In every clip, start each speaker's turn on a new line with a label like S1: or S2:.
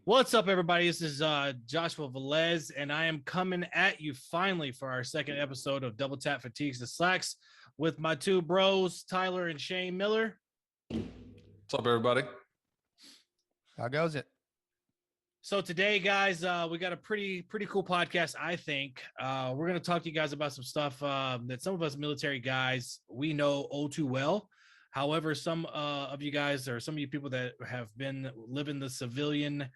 S1: What's up, everybody? This is Joshua Velez, and I am coming at you finally for our second episode of Double Tap Fatigues the Slacks with my two bros, Tyler and Shane Miller.
S2: What's up, everybody?
S3: How goes it?
S1: So today, guys, we got a pretty cool podcast. I think we're going to talk to you guys about some stuff that some of us military guys we know all too well. However, some of you guys or some of you people that have been living the civilian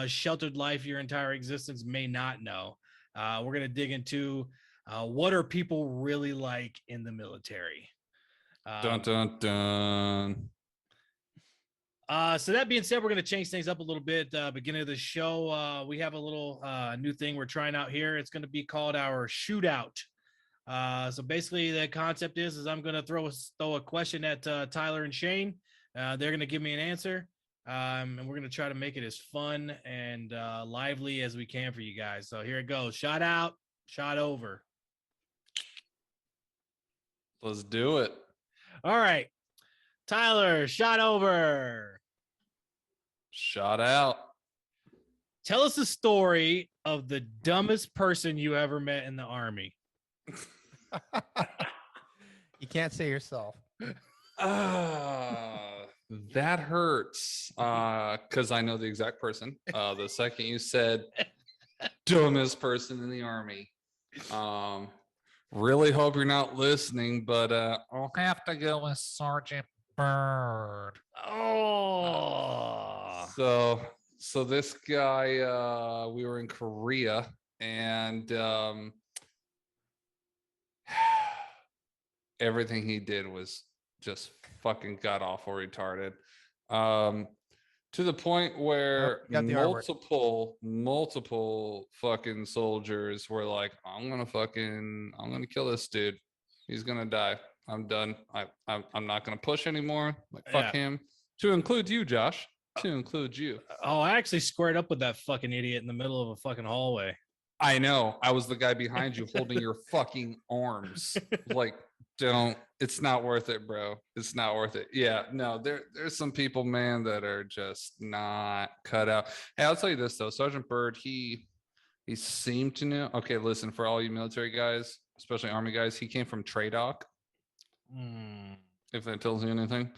S1: sheltered life your entire existence may not know. We're going to dig into what are people really like in the military.
S2: Dun, dun, dun.
S1: So that being said, we're going to change things up a little bit. Beginning of the show, we have a little new thing we're trying out here. It's going to be called our shootout. So basically the concept is I'm going to throw a question at Tyler and Shane. They're going to give me an answer. And we're going to try to make it as fun and lively as we can for you guys. So here it goes. Shot out, shot over.
S2: Let's do it.
S1: All right. Tyler, shot over.
S2: Shot out.
S1: Tell us the story of the dumbest person you ever met in the Army.
S3: You can't say yourself.
S2: That hurts because I know the exact person. The second you said dumbest person in the Army. Really hope you're not listening, but I'll have to go with Sergeant Bird.
S1: Oh.
S2: So this guy, we were in Korea, and everything he did was just fucking god awful retarded. To the point where multiple fucking soldiers were like, I'm gonna kill this dude. He's gonna die. I'm done. I'm not gonna push anymore. Like, fuck him. To include you, Josh. To include you.
S1: Oh, I actually squared up with that fucking idiot in the middle of a fucking hallway.
S2: I know. I was the guy behind you holding your fucking arms. Like, it's not worth it, bro. It's not worth it. Yeah, no, there's some people, man, that are just not cut out. Hey, I'll tell you this though. Sergeant Bird, he seemed to know. Okay, listen, for all you military guys, especially Army guys, he came from TRADOC. If that tells you anything.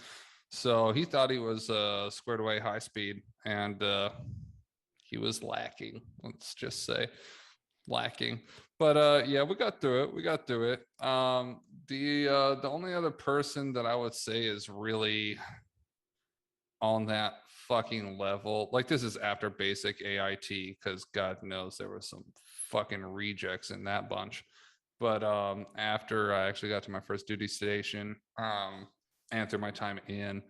S2: So he thought he was squared away high speed, and he was lacking. Let's just say lacking. But yeah, we got through it. The only other person that I would say is really on that fucking level, like, this is after basic AIT, because God knows there was some fucking rejects in that bunch. But after I actually got to my first duty station, and through my time in,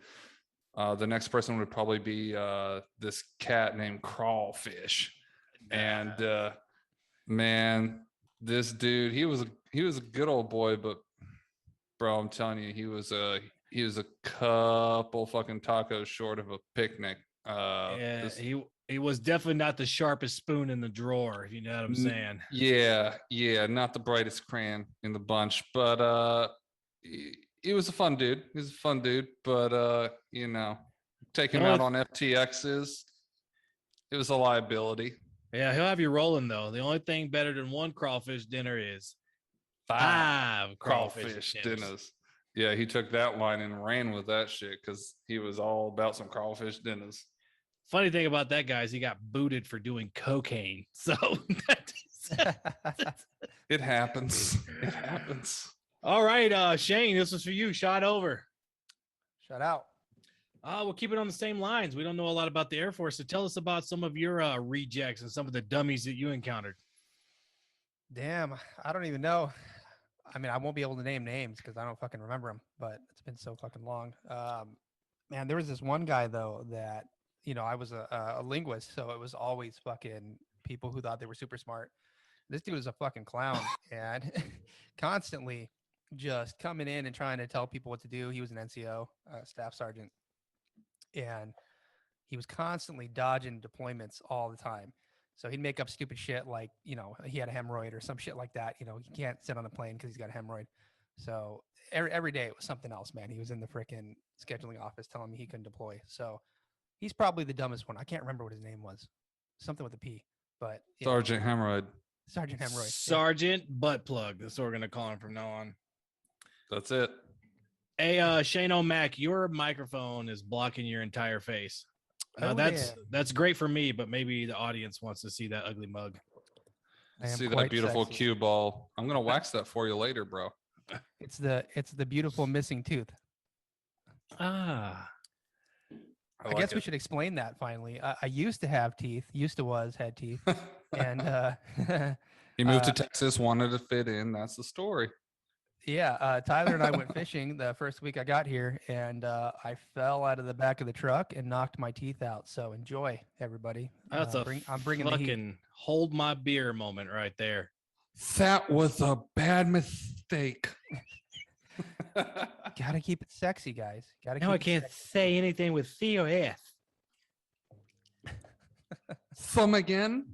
S2: the next person would probably be this cat named Crawfish. And man, this dude, he was a good old boy, but bro, I'm telling you, he was a couple fucking tacos short of a picnic.
S1: He was definitely not the sharpest spoon in the drawer, if you know what I'm saying.
S2: Yeah, not the brightest crayon in the bunch, but he was a fun dude. He's a fun dude, but take him out on FTXs, it was a liability.
S1: Yeah, he'll have you rolling though. The only thing better than one crawfish dinner is five crawfish dinners.
S2: Yeah, he took that line and ran with that shit because he was all about some crawfish dinners.
S1: Funny thing about that guy is he got booted for doing cocaine. So
S2: it happens. It happens.
S1: All right, Shane, this was for you. Shot over.
S3: Shut out.
S1: We'll keep it on the same lines. We don't know a lot about the Air Force, so tell us about some of your rejects and some of the dummies that you encountered.
S3: Damn, I don't even know. I mean, I won't be able to name names because I don't fucking remember them, but it's been so fucking long. Man, there was this one guy though that, I was a linguist, so it was always fucking people who thought they were super smart. This dude was a fucking clown and constantly just coming in and trying to tell people what to do. He was an NCO, staff sergeant, and he was constantly dodging deployments all the time. So he'd make up stupid shit like, he had a hemorrhoid or some shit like that. He can't sit on a plane because he's got a hemorrhoid. So every day it was something else, man. He was in the freaking scheduling office telling me he couldn't deploy. So he's probably the dumbest one. I can't remember what his name was. something with a P, but yeah,
S2: Sergeant Hemorrhoid.
S3: Sergeant Hemroy. Yeah.
S1: Sergeant Butt Plug. That's what we're gonna call him from now on.
S2: That's it.
S1: Hey, Shane O'Mac, your microphone is blocking your entire face. Now
S3: Oh,
S1: that's great for me, but maybe the audience wants to see that ugly mug.
S3: I am
S2: See that
S3: quite
S2: beautiful
S3: sexy.
S2: cue ball. I'm gonna wax that for you later, bro.
S3: It's the beautiful missing tooth.
S1: Ah,
S3: I guess we should explain that finally. I used to have teeth. Had teeth, and
S2: He moved to Texas, wanted to fit in. That's the story.
S3: yeah, Tyler and I went fishing the first week I got here, and I fell out of the back of the truck and knocked my teeth out. So enjoy, everybody.
S1: that's
S3: I'm bringing the heat.
S1: fucking hold my beer moment right there.
S2: That was a bad mistake.
S3: Gotta keep it sexy, guys. Gotta.
S1: Now I can't say anything with C or S.
S2: Thumb again.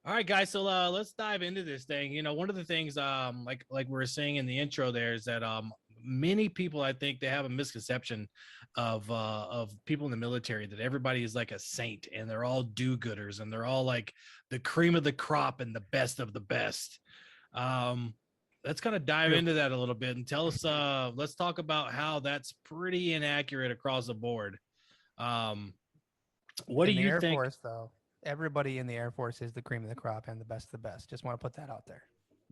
S1: All right, guys. So let's dive into this thing. You know, one of the things, like we were saying in the intro, there is that many people, I think, they have a misconception of people in the military that everybody is like a saint and they're all do-gooders and they're all like the cream of the crop and the best of the best. Let's kind of dive into that a little bit and tell us. Let's talk about how that's pretty inaccurate across the board. What do you
S3: Air
S1: think?
S3: Force, though, everybody in the Air Force is the cream of the crop and the best of the best. Just want to put that out there.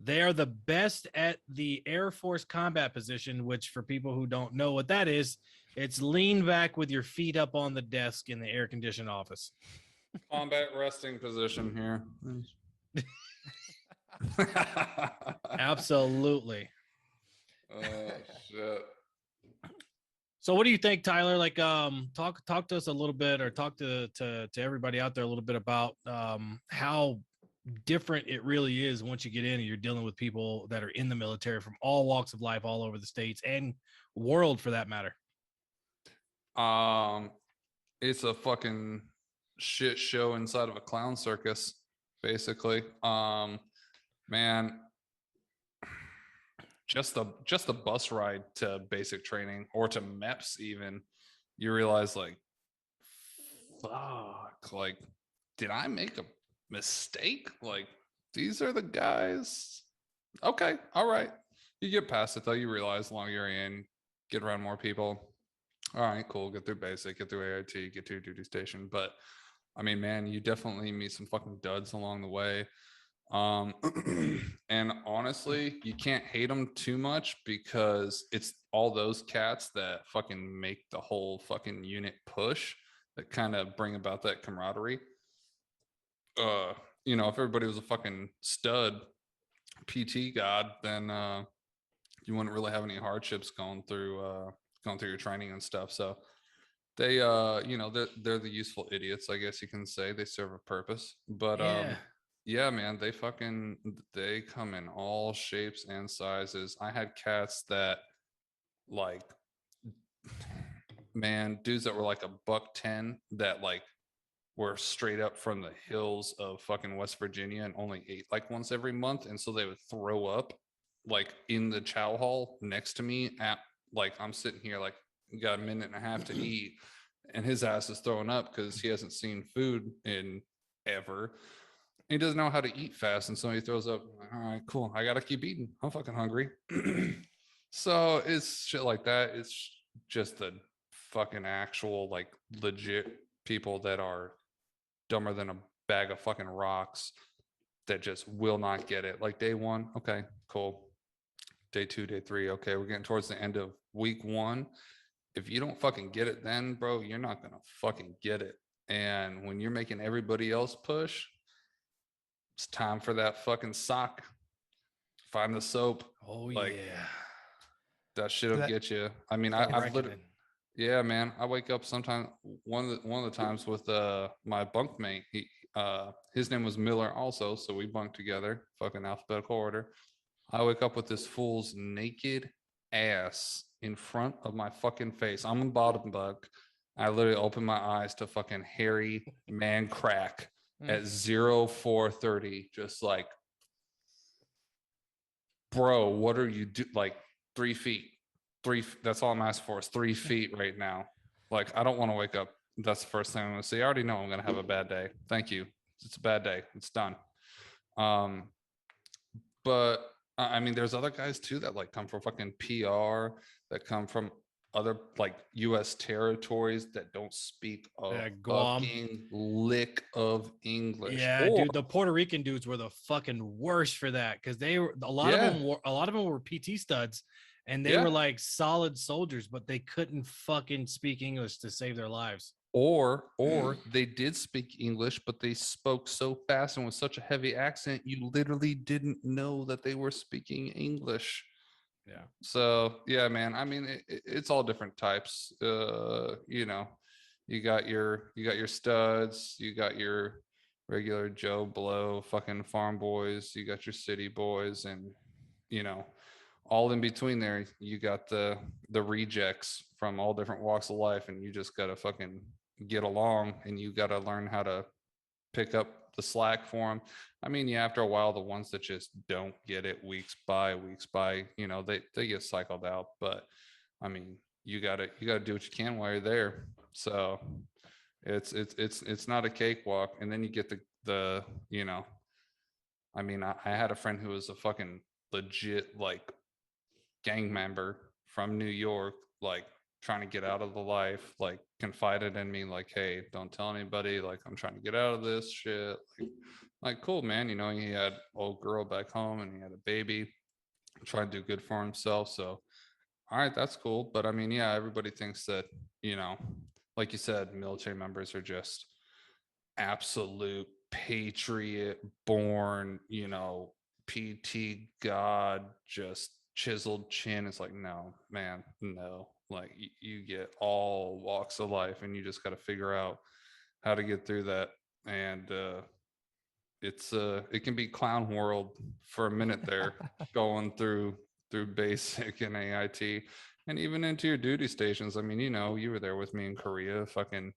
S1: They are the best at the Air Force combat position, which for people who don't know what that is, it's lean back with your feet up on the desk in the air-conditioned office.
S2: Combat resting position here.
S1: Absolutely.
S2: Oh shit.
S1: So what do you think, Tyler? Like, talk to us a little bit, or talk to everybody out there a little bit about how different it really is once you get in and you're dealing with people that are in the military from all walks of life, all over the states and world for that matter.
S2: It's a fucking shit show inside of a clown circus, basically. Man, just the bus ride to basic training or to MEPS even, you realize like, fuck, like, did I make a mistake? Like, these are the guys. Okay, all right. You get past it though. You realize the longer you're in, get around more people. All right, cool. Get through basic, get through AIT, get to your duty station. But I mean, man, you definitely meet some fucking duds along the way. And honestly, you can't hate them too much because it's all those cats that fucking make the whole fucking unit push, that kind of bring about that camaraderie. You know, if everybody was a fucking stud PT god, then you wouldn't really have any hardships going through your training and stuff. So they you know, they're the useful idiots, I guess you can say. They serve a purpose. But yeah, man, they come in all shapes and sizes. I had cats that, like, man, dudes that were like $110 that like were straight up from the hills of fucking West Virginia and only ate like once every month, and so they would throw up like in the chow hall next to me at, like, I'm sitting here like, got a minute and a half to eat, and his ass is throwing up because he hasn't seen food in ever. He doesn't know how to eat fast, and so he throws up. All right, cool. I gotta keep eating. I'm fucking hungry. So it's shit like that. It's just the fucking actual, like, legit people that are dumber than a bag of fucking rocks that just will not get it. Like, day one, okay, cool. Day two, day three, okay, we're getting towards the end of week one. If you don't fucking get it then, bro, you're not gonna fucking get it. And when you're making everybody else push, it's time for that fucking sock. Find the soap.
S1: Oh,
S2: like,
S1: yeah.
S2: That shit'll get you. I mean, I've literally, yeah, man. I wake up sometime, one of the times with my bunkmate. He his name was Miller also, so we bunked together, fucking alphabetical order. I wake up with this fool's naked ass in front of my fucking face. I'm a bottom bunk. I literally open my eyes to fucking hairy man crack at 0430, just like, bro, what are you do? Like, 3 feet, that's all I'm asking for is 3 feet right now. Like, I don't want to wake up that's the first thing I'm gonna say. I already know I'm gonna have a bad day. Thank you. It's a bad day. It's done. But I mean, there's other guys too that like come from fucking PR, that come from other like U.S. territories that don't speak a
S1: Yeah, Guam.
S2: fucking lick of English.
S1: Yeah,
S2: Or
S1: dude, the Puerto Rican dudes were the fucking worst for that because they were a lot
S2: Yeah.
S1: of them were PT studs, and they
S2: Yeah.
S1: were like solid soldiers, but they couldn't fucking speak English to save their lives.
S2: or they did speak English, but they spoke so fast and with such a heavy accent, you literally didn't know that they were speaking English.
S1: Yeah.
S2: So yeah, man. I mean, it's all different types. You know, you got your studs, you got your regular Joe Blow fucking farm boys, you got your city boys, and you know, all in between there, you got the rejects from all different walks of life, and you just gotta fucking get along, and you gotta learn how to pick up the slack for them. I mean, yeah, after a while, the ones that just don't get it weeks by, you know, they get cycled out. But I mean, you gotta do what you can while you're there. So it's not a cakewalk. And then you get the you know, I mean, I had a friend who was a fucking legit like gang member from New York, like trying to get out of the life, like confided in me, like, hey, don't tell anybody, like I'm trying to get out of this shit. Like cool, man. You know, he had old girl back home and he had a baby, trying to do good for himself. So all right, that's cool. But I mean, yeah, everybody thinks that, you know, like you said, military members are just absolute patriot born, you know, PT God, just chiseled chin. It's like, no, man, no. Like you get all walks of life and you just got to figure out how to get through that. And it's it can be clown world for a minute there, going through basic and AIT and even into your duty stations. I mean, you know, you were there with me in Korea. Fucking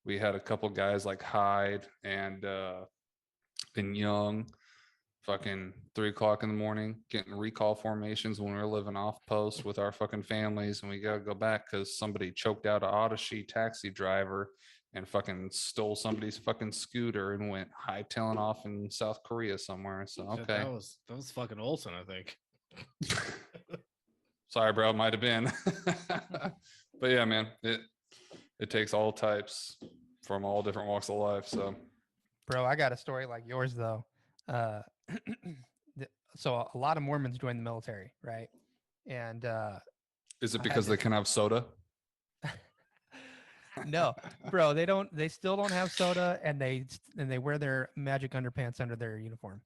S2: we had a couple guys like Hyde and Young, fucking 3 o'clock in the morning, getting recall formations when we were living off post with our fucking families, and we gotta go back because somebody choked out an Odyssey taxi driver and fucking stole somebody's fucking scooter and went hightailing off in South Korea somewhere. So
S1: Shit,
S2: okay,
S1: that was fucking Olsen, I think.
S2: sorry, bro, might have been, but yeah, man, it takes all types from all different walks of life. So
S3: Bro, I got a story like yours though. Uh, so a lot of Mormons join the military, right? And
S2: is it
S3: I had
S2: because they
S3: this-
S2: can have soda?
S3: no, bro, they don't. They still don't have soda, and they wear their magic underpants under their uniform.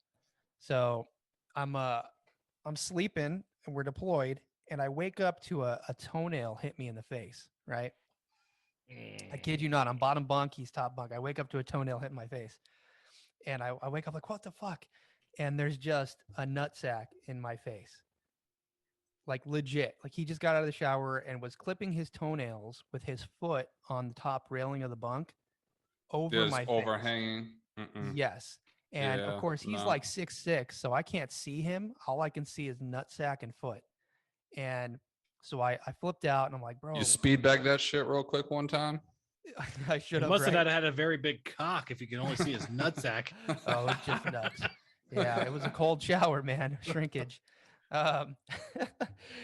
S3: So I'm sleeping, and we're deployed, and I wake up to a toenail hit me in the face. Right? I kid you not. I'm bottom bunk. He's top bunk. I wake up to a toenail hitting my face, and I wake up like, what the fuck? And there's just a nutsack in my face. Like legit. Like he just got out of the shower and was clipping his toenails with his foot on the top railing of the bunk over
S2: Just
S3: my face.
S2: overhanging.
S3: Yes. And of
S2: Yeah,
S3: course he's
S2: no.
S3: like 6'6", so I can't see him. All I can see is nutsack and foot. And so I flipped out and I'm like, bro,
S2: You speed bag that shit real quick one time.
S3: I should
S1: He
S3: have.
S1: must
S3: Right?
S1: have had a very big cock if you can only see his nutsack.
S3: Oh, it's just nuts. Yeah, it was a cold shower, man. Shrinkage.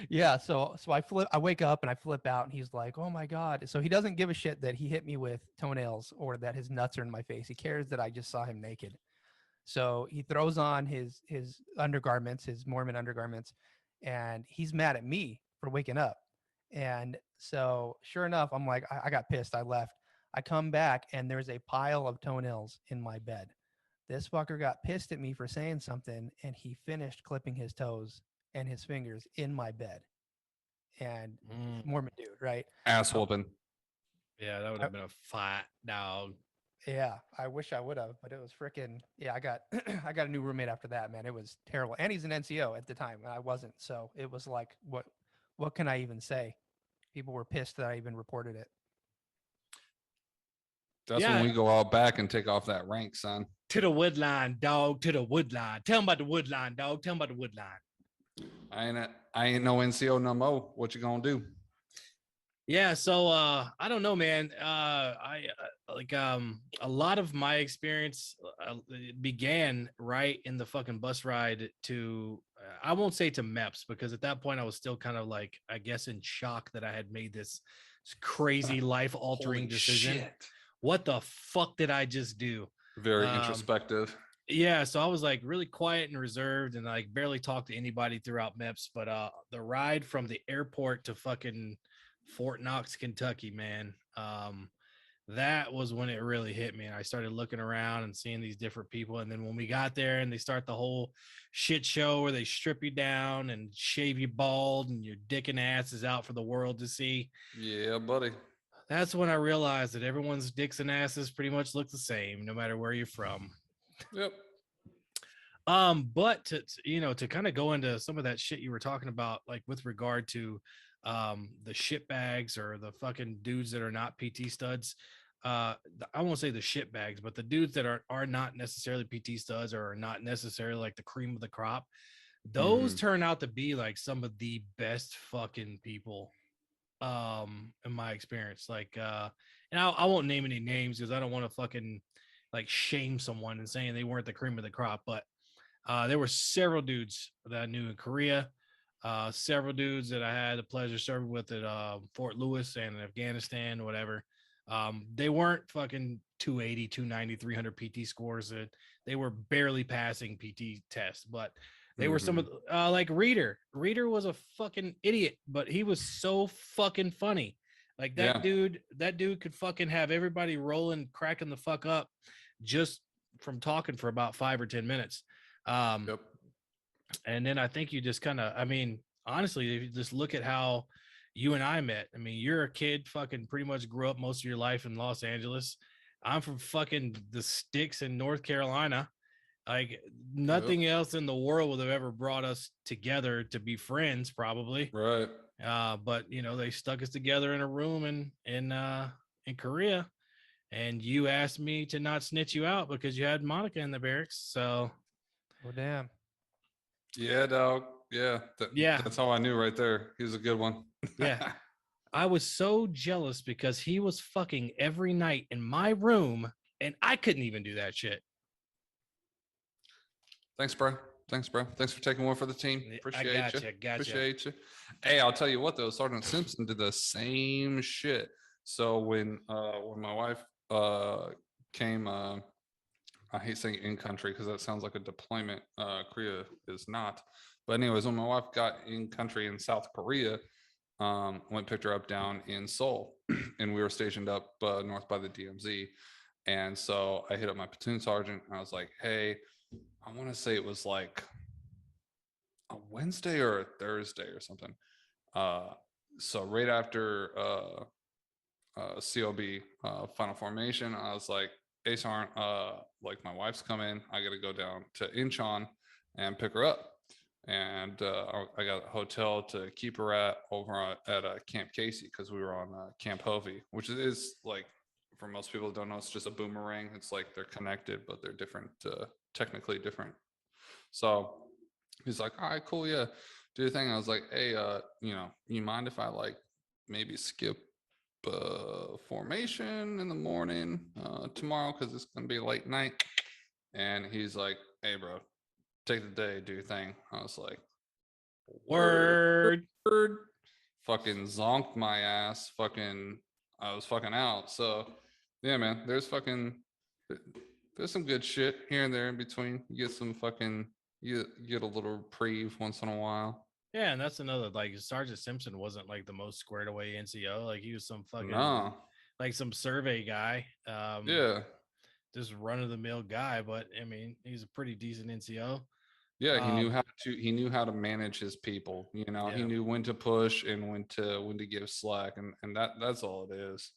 S3: Yeah, so I wake up and I flip out and he's like, "Oh my God." So he doesn't give a shit that he hit me with toenails or that his nuts are in my face. He cares that I just saw him naked. So he throws on his undergarments, his Mormon undergarments, and he's mad at me for waking up. And so sure enough, I'm like, I got pissed. I left. I come back and there's a pile of toenails in my bed. This fucker got pissed at me for saying something and he finished clipping his toes and his fingers in my bed. And Mormon dude, right?
S2: Ass whooping.
S1: Yeah, that would have been a fat dog.
S3: Yeah, I wish I would have, but it was freaking. Yeah, I got I got a new roommate after that, man. It was terrible, and he's an NCO at the time, and I wasn't. So it was like, what can I even say? People were pissed that I even reported it.
S2: That's
S1: Yeah.
S2: when we go out back and take off that rank, son.
S1: To the wood line, dog. To the wood line. Tell him about the wood line, dog. Tell him about the wood line.
S2: I ain't no NCO no more. What you gonna do?
S1: Yeah, so I don't know, man. I like a lot of my experience it began right in the fucking bus ride to I won't say to MEPS because at that point I was still kind of like I guess in shock that I had made this crazy life altering
S2: Holy
S1: decision.
S2: shit.
S1: What the fuck did I just do?
S2: Very
S1: Um
S2: introspective.
S1: yeah, so I was like really quiet and reserved and like barely talked to anybody throughout MEPS, but the ride from the airport to fucking Fort Knox, Kentucky, man. That was when it really hit me. And I started looking around and seeing these different people. And then when we got there and they start the whole shit show where they strip you down and shave you bald and your dick and ass is out for the world to see.
S2: Yeah, buddy.
S1: That's when I realized that everyone's dicks and asses pretty much look the same, no matter where you're from.
S2: Yep.
S1: But to kind of go into some of that shit you were talking about, like with regard to the shit bags or the fucking dudes that are not PT studs. I won't say the shit bags, but the dudes that are not necessarily PT studs or are not necessarily like the cream of the crop. Those
S2: Mhm.
S1: turn out to be like some of the best fucking people in my experience. Like and I won't name any names because I don't want to fucking like shame someone and saying they weren't the cream of the crop, but there were several dudes that I knew in Korea, several dudes that I had the pleasure serving with at Fort Lewis and in Afghanistan, whatever. They weren't fucking 280, 290, 300 PT scores. That they were barely passing PT tests, but they were some of
S2: Mhm.
S1: like Reader. Reader was a fucking idiot, but he was so fucking funny. Like
S2: Yeah.
S1: that dude could fucking have everybody rolling, cracking the fuck up just from talking for about 5 or 10 minutes. Um,
S2: Yep.
S1: and then I think you just kind of, I mean, honestly, if you just look at how you and I met, I mean, you're a kid, fucking pretty much grew up most of your life in Los Angeles. I'm from fucking the sticks in North Carolina. Like
S2: Yep.
S1: nothing else in the world would have ever brought us together to be friends, probably.
S2: Right.
S1: But they stuck us together in a room in Korea, and you asked me to not snitch you out because you had Monica in the barracks. So
S3: Oh damn.
S2: Yeah, dog. Yeah.
S1: yeah,
S2: That's all I knew right there. He was a good one.
S1: yeah. I was so jealous because he was fucking every night in my room and I couldn't even do that shit.
S2: Thanks, bro. Thanks, bro. Thanks for taking one for the team.
S1: I
S2: Appreciate you.
S1: gotcha.
S2: Appreciate you. Hey, I'll tell you what though, Sergeant Simpson did the same shit. So when my wife came I hate saying in country because that sounds like a deployment. Korea is not. But anyways, when my wife got in country in South Korea, went picked her up down in Seoul, and we were stationed up north by the DMZ. And so I hit up my platoon sergeant. And I was like, "Hey, I want to say it was like a Wednesday or a Thursday or something." Uh, so right after COB final formation, I was like, "Hey, Sergeant, like my wife's coming. I got to go down to Incheon and pick her up." And I got a hotel to keep her at over at Camp Casey because we were on Camp Hovey, which is like, for most people who don't know, it's just a boomerang. It's like they're connected, but they're different, technically different. So he's like, "All right, cool, yeah, do the thing." I was like, "Hey, you mind if I like maybe skip formation in the morning tomorrow because it's gonna be a late night?" And he's like, "Hey, bro, take the day, do your thing." I was like, "Word."
S1: Word.
S2: Fucking zonked my ass. I was fucking out. So yeah, man, there's some good shit here and there in between. You get some fucking, you get a little reprieve once in a while.
S1: Yeah, and that's another like Sergeant Simpson wasn't like the most squared away NCO. Like he was some fucking
S2: No.
S1: like some survey guy.
S2: Yeah.
S1: Just run of the mill guy, but I mean, he's a pretty decent NCO.
S2: Yeah,
S1: Um,
S2: he knew how to manage his people. He
S1: yeah.
S2: knew when to push and when to give slack, and that's all it is.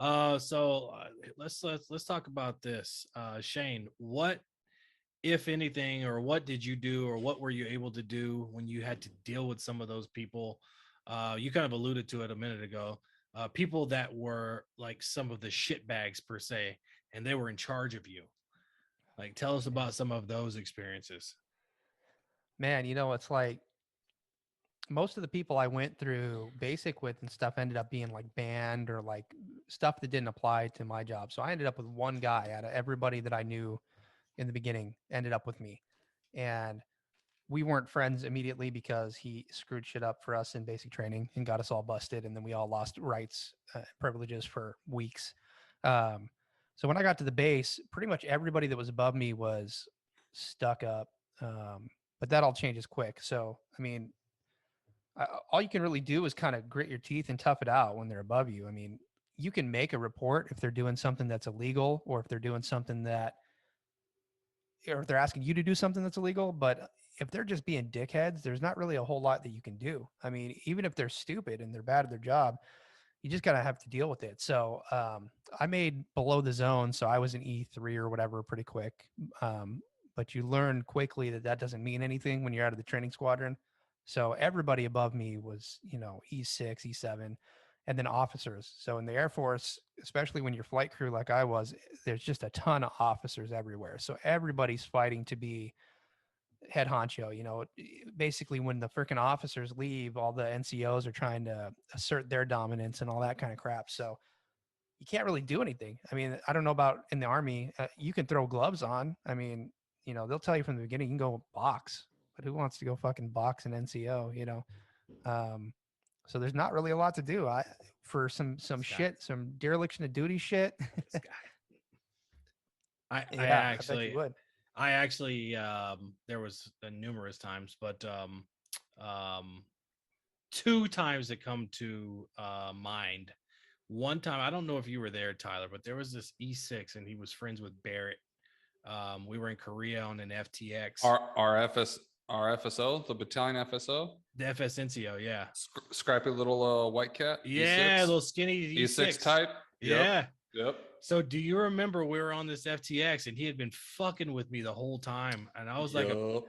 S1: So let's talk about this. Shane, what, if anything, or what did you do, or what were you able to do when you had to deal with some of those people? You kind of alluded to it a minute ago. People that were like some of the shit bags per se, and they were in charge of you. Like, tell us about some of those experiences.
S3: Man, it's like most of the people I went through basic with and stuff ended up being like banned or like stuff that didn't apply to my job. So I ended up with one guy out of everybody that I knew in the beginning ended up with me. And we weren't friends immediately because he screwed shit up for us in basic training and got us all busted. And then we all lost rights, privileges for weeks. Um, so when I got to the base, pretty much everybody that was above me was stuck up. But that all changes quick. So, I mean, all you can really do is kind of grit your teeth and tough it out when they're above you. I mean, you can make a report if they're doing something that's illegal or if they're doing something that, or if they're asking you to do something that's illegal. But if they're just being dickheads, there's not really a whole lot that you can do. I mean, even if they're stupid and they're bad at their job, you just gotta have to deal with it. So I made below the zone, so I was an E3 or whatever pretty quick. But you learn quickly that that doesn't mean anything when you're out of the training squadron. So everybody above me was, E6, E7, and then officers. So in the Air Force, especially when you're flight crew like I was, there's just a ton of officers everywhere. So everybody's fighting to be head honcho. Basically when the freaking officers leave, all the NCOs are trying to assert their dominance and all that kind of crap. So you can't really do anything. I mean, I don't know about in the Army. You can throw gloves on. I mean, they'll tell you from the beginning you can go box, but who wants to go fucking box an NCO? Um, so there's not really a lot to do. For some shit, some dereliction of duty shit.
S1: This guy. I
S3: I bet you would.
S1: there was numerous times, but um, two times that come to mind. One time, I don't know if you were there, Tyler, but there was this E6 and he was friends with Barrett. We were in Korea on an FTX.
S2: Our FSO, the battalion FSO,
S1: the FSNCO, yeah.
S2: Scrappy little white cat.
S1: Yeah,
S2: E6.
S1: little skinny
S2: E6 type.
S1: Yeah.
S2: Yep.
S1: So do you remember we were on this FTX and he had been fucking with me the whole time, and I was like a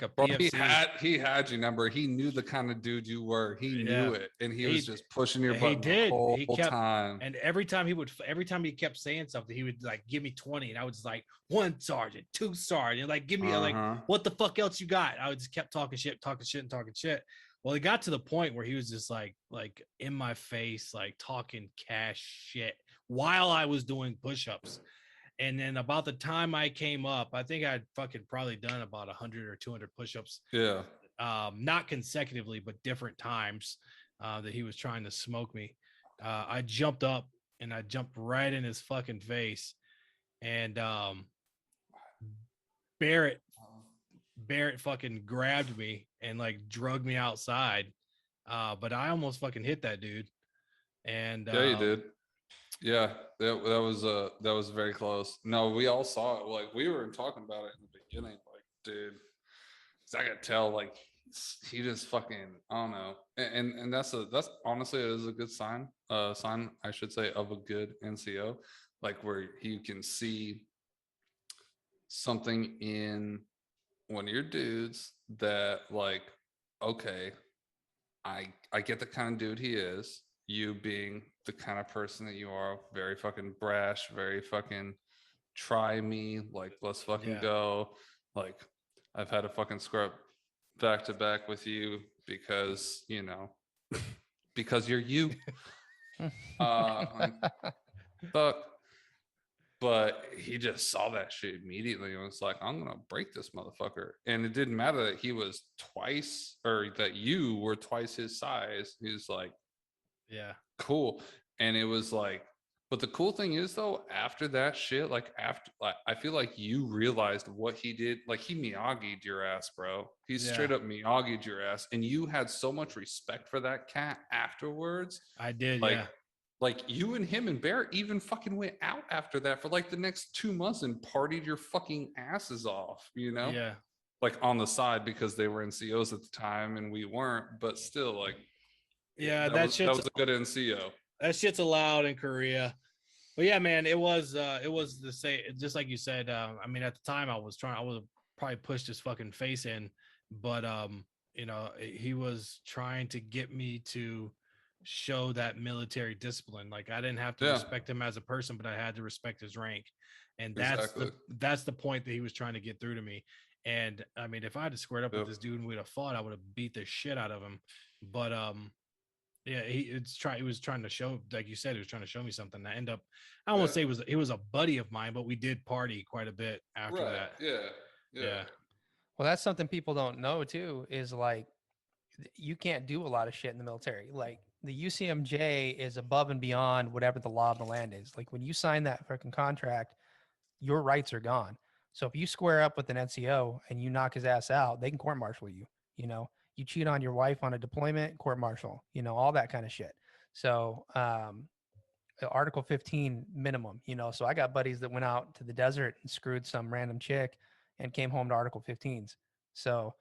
S2: Bro,
S1: PFC.
S2: he had you number. He knew the kind of dude you were. He knew it, and he was just pushing your button the whole time.
S1: And every time he kept saying something, he would like give me 20, and I was just like, 1 sergeant, 2 sergeant, like give me like what the fuck else you got? I would just kept talking shit. Well, it got to the point where he was just like in my face, like talking cash shit while I was doing push-ups. And then about the time I came up, I think I'd fucking probably done about 100 or 200 push-ups.
S2: Yeah.
S1: Not consecutively, but different times that he was trying to smoke me. I jumped up and I jumped right in his fucking face. And Barrett fucking grabbed me and like drugged me outside. But I almost fucking hit that dude. And
S2: yeah, you did. Yeah, that was very close. No, we all saw it. Like we were talking about it in the beginning. Like, dude, I could tell. Like he just fucking, I don't know. And that's honestly, it is a good sign. Sign, I should say, of a good NCO. Like where you can see something in one of your dudes that like, okay, I get the kind of dude he is. You being the kind of person that you are, very fucking brash, very fucking try me, like let's fucking go. Like I've had a fucking scrub back to back with you because because you're you. Fuck. But he just saw that shit immediately and was like, I'm gonna break this motherfucker. And it didn't matter that he was twice or that you were twice his size. He's like,
S1: yeah,
S2: cool. And it was like, but the cool thing is though, after that shit, like I feel like you realized what he did. Like he Miyagi'd your ass, bro. He straight up Miyagi'd your ass, and you had so much respect for that cat afterwards.
S1: I did.
S2: Like, like you and him and Bear even fucking went out after that for like the next 2 months and partied your fucking asses off,
S1: Yeah.
S2: Like on the side because they were NCOs at the time and we weren't, but still like.
S1: Yeah,
S2: that was a good NCO.
S1: That shit's allowed in Korea. But yeah, man, it was the same, just like you said. I mean, at the time I was probably pushed his fucking face in, but he was trying to get me to show that military discipline. Like I didn't have to respect him as a person, but I had to respect his rank. And that's the point that he was trying to get through to me. And I mean, if I had squared up with this dude and we'd have fought, I would have beat the shit out of him. But yeah, he was trying to show, like you said, he was trying to show me something. I end up, I won't say he was a buddy of mine, but we did party quite a bit after that.
S2: Yeah.
S3: Well, that's something people don't know too, is like you can't do a lot of shit in the military. Like the UCMJ is above and beyond whatever the law of the land is. Like when you sign that freaking contract, your rights are gone. So if you square up with an NCO and you knock his ass out, they can court martial you. You know, you cheat on your wife on a deployment, court martial. You know, all that kind of shit. So Article 15 minimum. You know, so I got buddies that went out to the desert and screwed some random chick and came home to Article 15s. So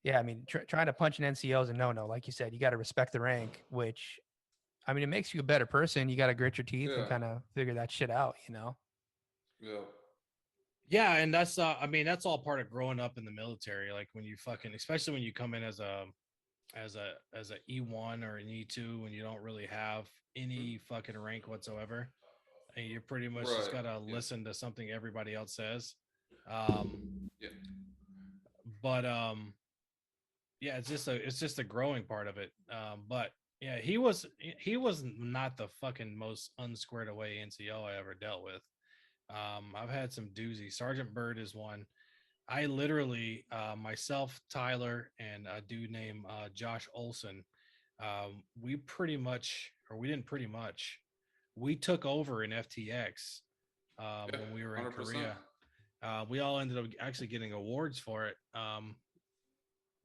S3: yeah, I mean, trying to punch an NCO is a no-no. Like you said, you got to respect the rank, which, I mean, it makes you a better person. You got to grit your teeth and kind of figure that shit out, you know?
S1: Yeah. And that's, I mean, that's all part of growing up in the military. Like when you fucking, especially when you come in as a E1 or an E2, when you don't really have any fucking rank whatsoever. And you're pretty much just got to listen to something everybody else says. But, yeah, it's just a growing part of it. But yeah, he was not the fucking most unsquared away NCO I ever dealt with. I've had some doozies. Sergeant Bird is one. I literally, myself, Tyler, and a dude named Josh Olson, we pretty much, or we didn't pretty much, we took over in FTX when we were in 100%. Korea. We all ended up actually getting awards for it.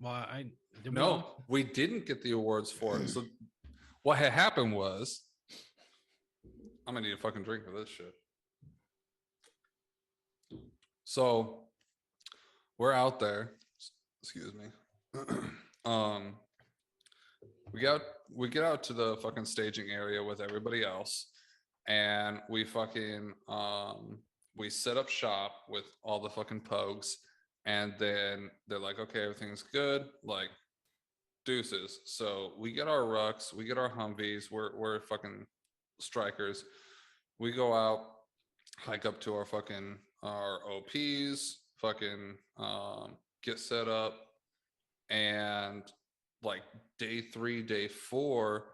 S1: Well,
S2: we didn't get the awards for it. So what had happened was, I'm gonna need a fucking drink for this shit. So we're out there. Excuse me. We get out to the fucking staging area with everybody else, and we fucking we set up shop with all the fucking pogues. And then they're like, okay, everything's good, like deuces. So we get our rucks, we get our Humvees, we're fucking strikers. We go out, hike up to our OPs, fucking get set up. And like day 3, day 4,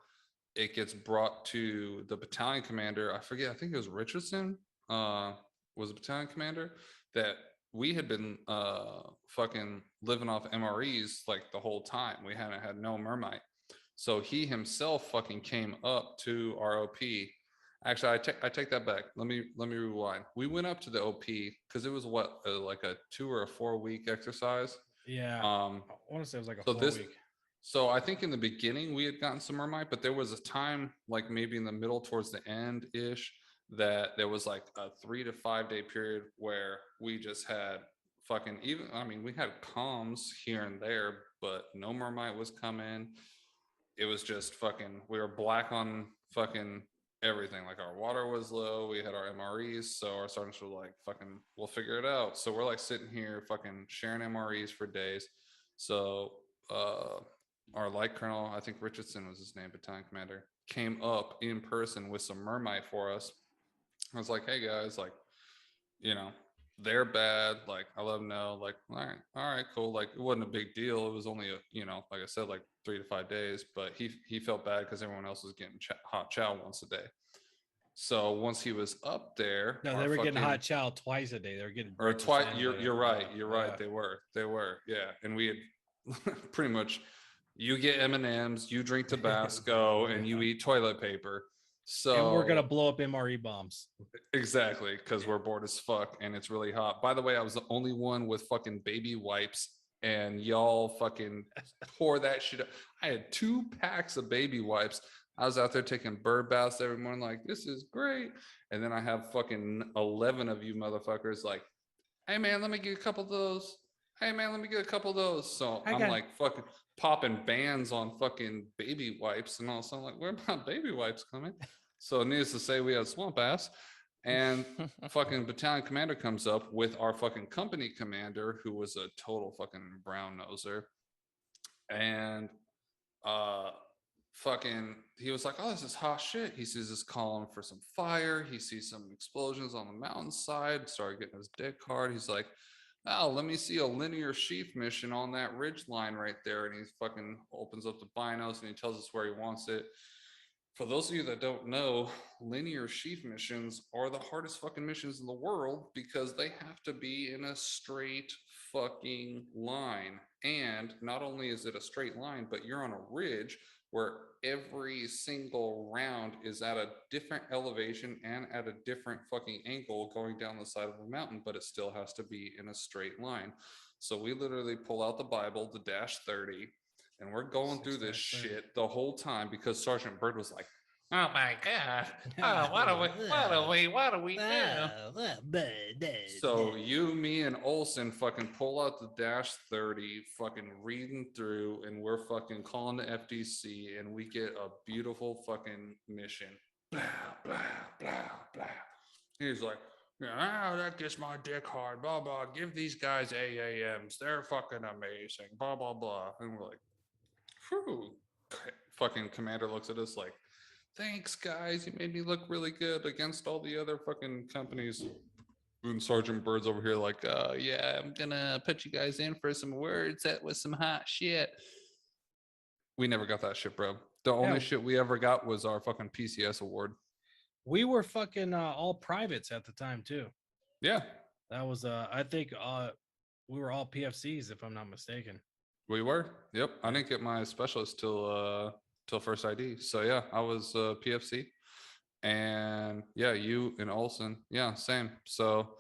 S2: it gets brought to the battalion commander. I forget, I think it was Richardson, was the battalion commander, that we had been fucking living off MREs like the whole time. We hadn't had no mermite. So he himself fucking came up to our OP. Actually, I take that back. Let me rewind. We went up to the OP because it was like a 2 or a 4 week exercise.
S1: Yeah. I want to say it was like a 4 week.
S2: So I think in the beginning we had gotten some mermite, but there was a time like maybe in the middle towards the end ish that there was like a 3 to 5 day period where we just had fucking we had comms here and there, but no mermite was coming. It was just fucking, we were black on fucking everything. Like our water was low, we had our MREs, so our sergeants were like, fucking, we'll figure it out. So we're like sitting here fucking sharing MREs for days. So our light colonel, I think Richardson was his name, battalion commander, came up in person with some mermite for us. I was like, hey guys, like, they're bad. Like, I let them know, like, all right, cool. Like, it wasn't a big deal. It was only like I said, like 3 to 5 days, but he felt bad because everyone else was getting hot chow once a day. So once he was up there,
S1: no, they were getting hot chow twice a day. They were getting
S2: twice. You're right. You're right. They were. Yeah. And we had pretty much, you get M&Ms, you drink Tabasco, and you eat toilet paper. So,
S1: and we're gonna blow up MRE bombs.
S2: Exactly, because we're bored as fuck and it's really hot. By the way, I was the only one with fucking baby wipes, and y'all fucking pour that shit up. I had 2 packs of baby wipes. I was out there taking bird baths every morning, like, this is great. And then I have fucking 11 of you motherfuckers like, hey man, let me get a couple of those. Hey man, let me get a couple of those. So I'm like fucking popping bands on fucking baby wipes, and all of a sudden, like, where my baby wipes coming? So needless to say, we had swamp ass, and fucking battalion commander comes up with our fucking company commander, who was a total fucking brown noser, and fucking, he was like, oh, this is hot shit. He sees us calling for some fire. He sees some explosions on the mountainside. Started getting his dick hard. He's like, oh, let me see a linear sheath mission on that ridge line right there. And he fucking opens up the binos and he tells us where he wants it. For those of you that don't know, linear sheath missions are the hardest fucking missions in the world because they have to be in a straight fucking line. And not only is it a straight line, but you're on a ridge where every single round is at a different elevation and at a different fucking angle going down the side of a mountain, but it still has to be in a straight line. So we literally pull out the Bible, the dash 30, and we're going through this
S1: 6-30.
S2: shit the whole time because Sergeant Bird was like, "Oh my god! Oh, what do we do?" So you, me, and Olson fucking pull out the dash 30, fucking reading through, and we're fucking calling the FDC, and we get a beautiful fucking mission. Blah blah blah blah. He's like, "Yeah, that gets my dick hard. Blah blah. Give these guys AAMs. They're fucking amazing. Blah blah blah." And we're like, "Whew." Fucking commander looks at us like, "Thanks, guys. You made me look really good against all the other fucking companies." And Sergeant Bird's over here like, yeah, I'm gonna put you guys in for some words that was some hot shit. We never got that shit, bro. The only shit we ever got was our fucking PCS award.
S1: We were fucking all privates at the time too.
S2: Yeah,
S1: That was I think we were all PFCs if I'm not mistaken.
S2: we were. Yep. I didn't get my specialist till first ID. So yeah, I was PFC. And yeah, you and Olson, yeah, same. So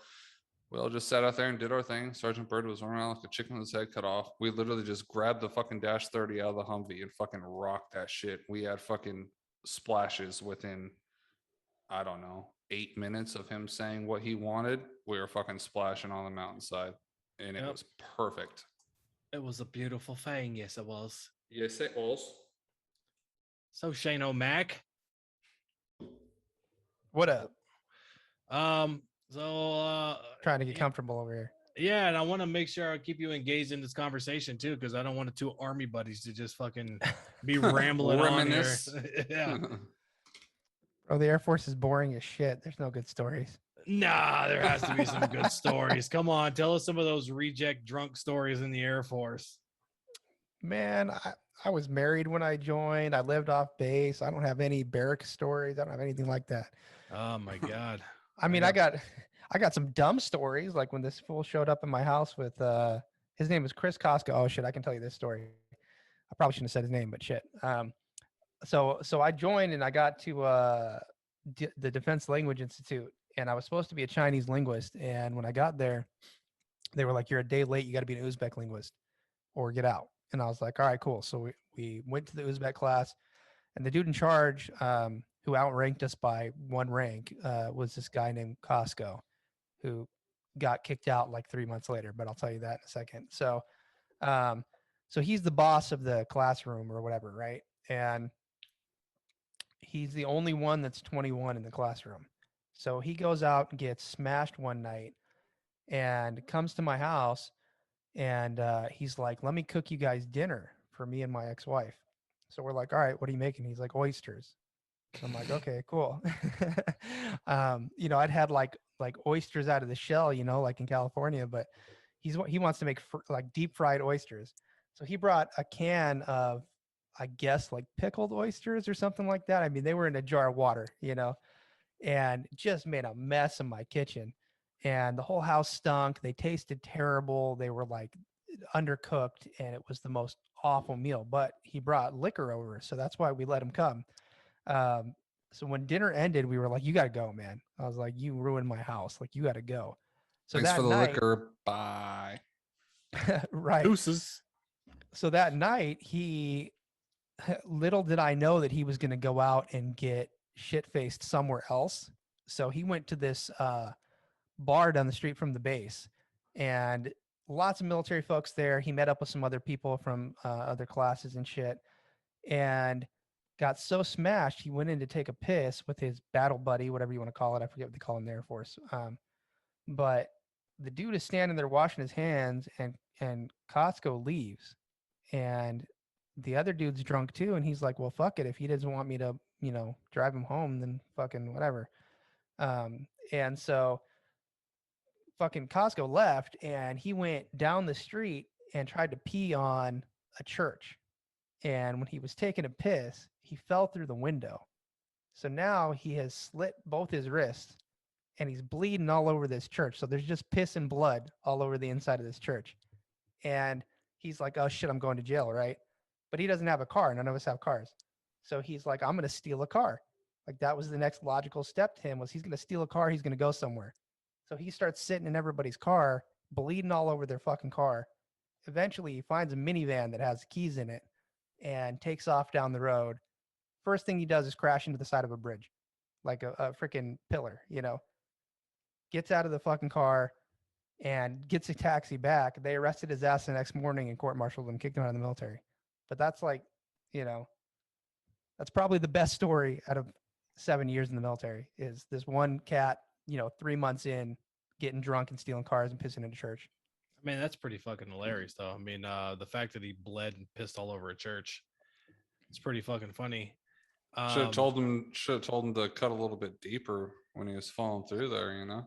S2: we all just sat out there and did our thing. Sergeant Bird was running around like a chicken with his head cut off. We literally just grabbed the fucking dash 30 out of the Humvee and fucking rocked that shit. We had fucking splashes within, I don't know, 8 minutes of him saying what he wanted. We were fucking splashing on the mountainside, and it was perfect.
S1: It was a beautiful thing. Yes, it was.
S2: Yes, it was.
S1: So Shane O'Mac.
S3: What up?
S1: So
S3: Trying to get comfortable over here.
S1: yeah, and I want to make sure I keep you engaged in this conversation too, because I don't want the two army buddies to just fucking be rambling on here. Yeah.
S3: Oh, the Air Force is boring as shit. There's no good stories.
S1: Nah, there has to be some good stories. Come on, tell us some of those reject drunk stories in the Air Force.
S3: Man, I was married when I joined. I lived off base. I don't have any barrack stories. I don't have anything like that.
S1: Oh my God.
S3: I mean, I got some dumb stories, like when this fool showed up in my house with his name was Chris Costco. Oh shit, I can tell you this story. I probably shouldn't have said his name, but shit. So I joined and I got to the Defense Language Institute, and I was supposed to be a Chinese linguist. And when I got there, they were like, "You're a day late. You got to be an Uzbek linguist, or get out." And I was like, "All right, cool." So we went to the Uzbek class, and the dude in charge, who outranked us by one rank, was this guy named Costco, who got kicked out like 3 months later. But I'll tell you that in a second. So he's the boss of the classroom or whatever, right? And he's the only one that's 21 in the classroom. So he goes out and gets smashed one night and comes to my house, and he's like, "Let me cook you guys dinner for me and my ex-wife." So we're like, "All right, what are you making?" He's like, "Oysters." I'm like, "Okay, cool." I'd had like oysters out of the shell, like in California, but he wants to make like deep fried oysters. So he brought a can of, I guess, like pickled oysters or something like that. I mean, they were in a jar of water, and just made a mess in my kitchen. And the whole house stunk. They tasted terrible. They were like undercooked, and it was the most awful meal. But he brought liquor over, so that's why we let him come. So when dinner ended, we were like, "You got to go, man." I was like, "You ruined my house. Like, you got to go." So
S2: thanks
S3: that
S2: for the
S3: night,
S2: liquor. Bye.
S3: right.
S1: Deuces.
S3: So that night, little did I know that he was going to go out and get shit-faced somewhere else. So he went to this bar down the street from the base, and lots of military folks there. He met up with some other people from other classes and shit, and got so smashed he went in to take a piss with his battle buddy, whatever you want to call it. I forget what they call him in the Air Force. But the dude is standing there washing his hands, and Costco leaves, and the other dude's drunk too, and he's like, "Well, fuck it. If he doesn't want me to, drive him home, then fucking whatever." And so fucking Costco left, and he went down the street and tried to pee on a church. And when he was taking a piss, he fell through the window. So now he has slit both his wrists and he's bleeding all over this church. So there's just piss and blood all over the inside of this church. And he's like, oh shit, I'm going to jail, right? But he doesn't have a car. None of us have cars. So he's like, I'm going to steal a car. Like that was the next logical step to him was he's going to steal a car. He's going to go somewhere. So he starts sitting in everybody's car, bleeding all over their fucking car. Eventually he finds a minivan that has keys in it and takes off down the road. First thing he does is crash into the side of a bridge, like a freaking pillar, you know, gets out of the fucking car and gets a taxi back. They arrested his ass the next morning and court-martialed him, kicked him out of the military. But that's like, you know, that's probably the best story out of 7 years in the military is this one cat, you know, 3 months in, getting drunk and stealing cars and pissing into church.
S1: I mean, that's pretty fucking hilarious, though. I mean, the fact that he bled and pissed all over a church, it's pretty fucking funny.
S2: Should have told him. Should have told him to cut a little bit deeper when he was falling through there. You know,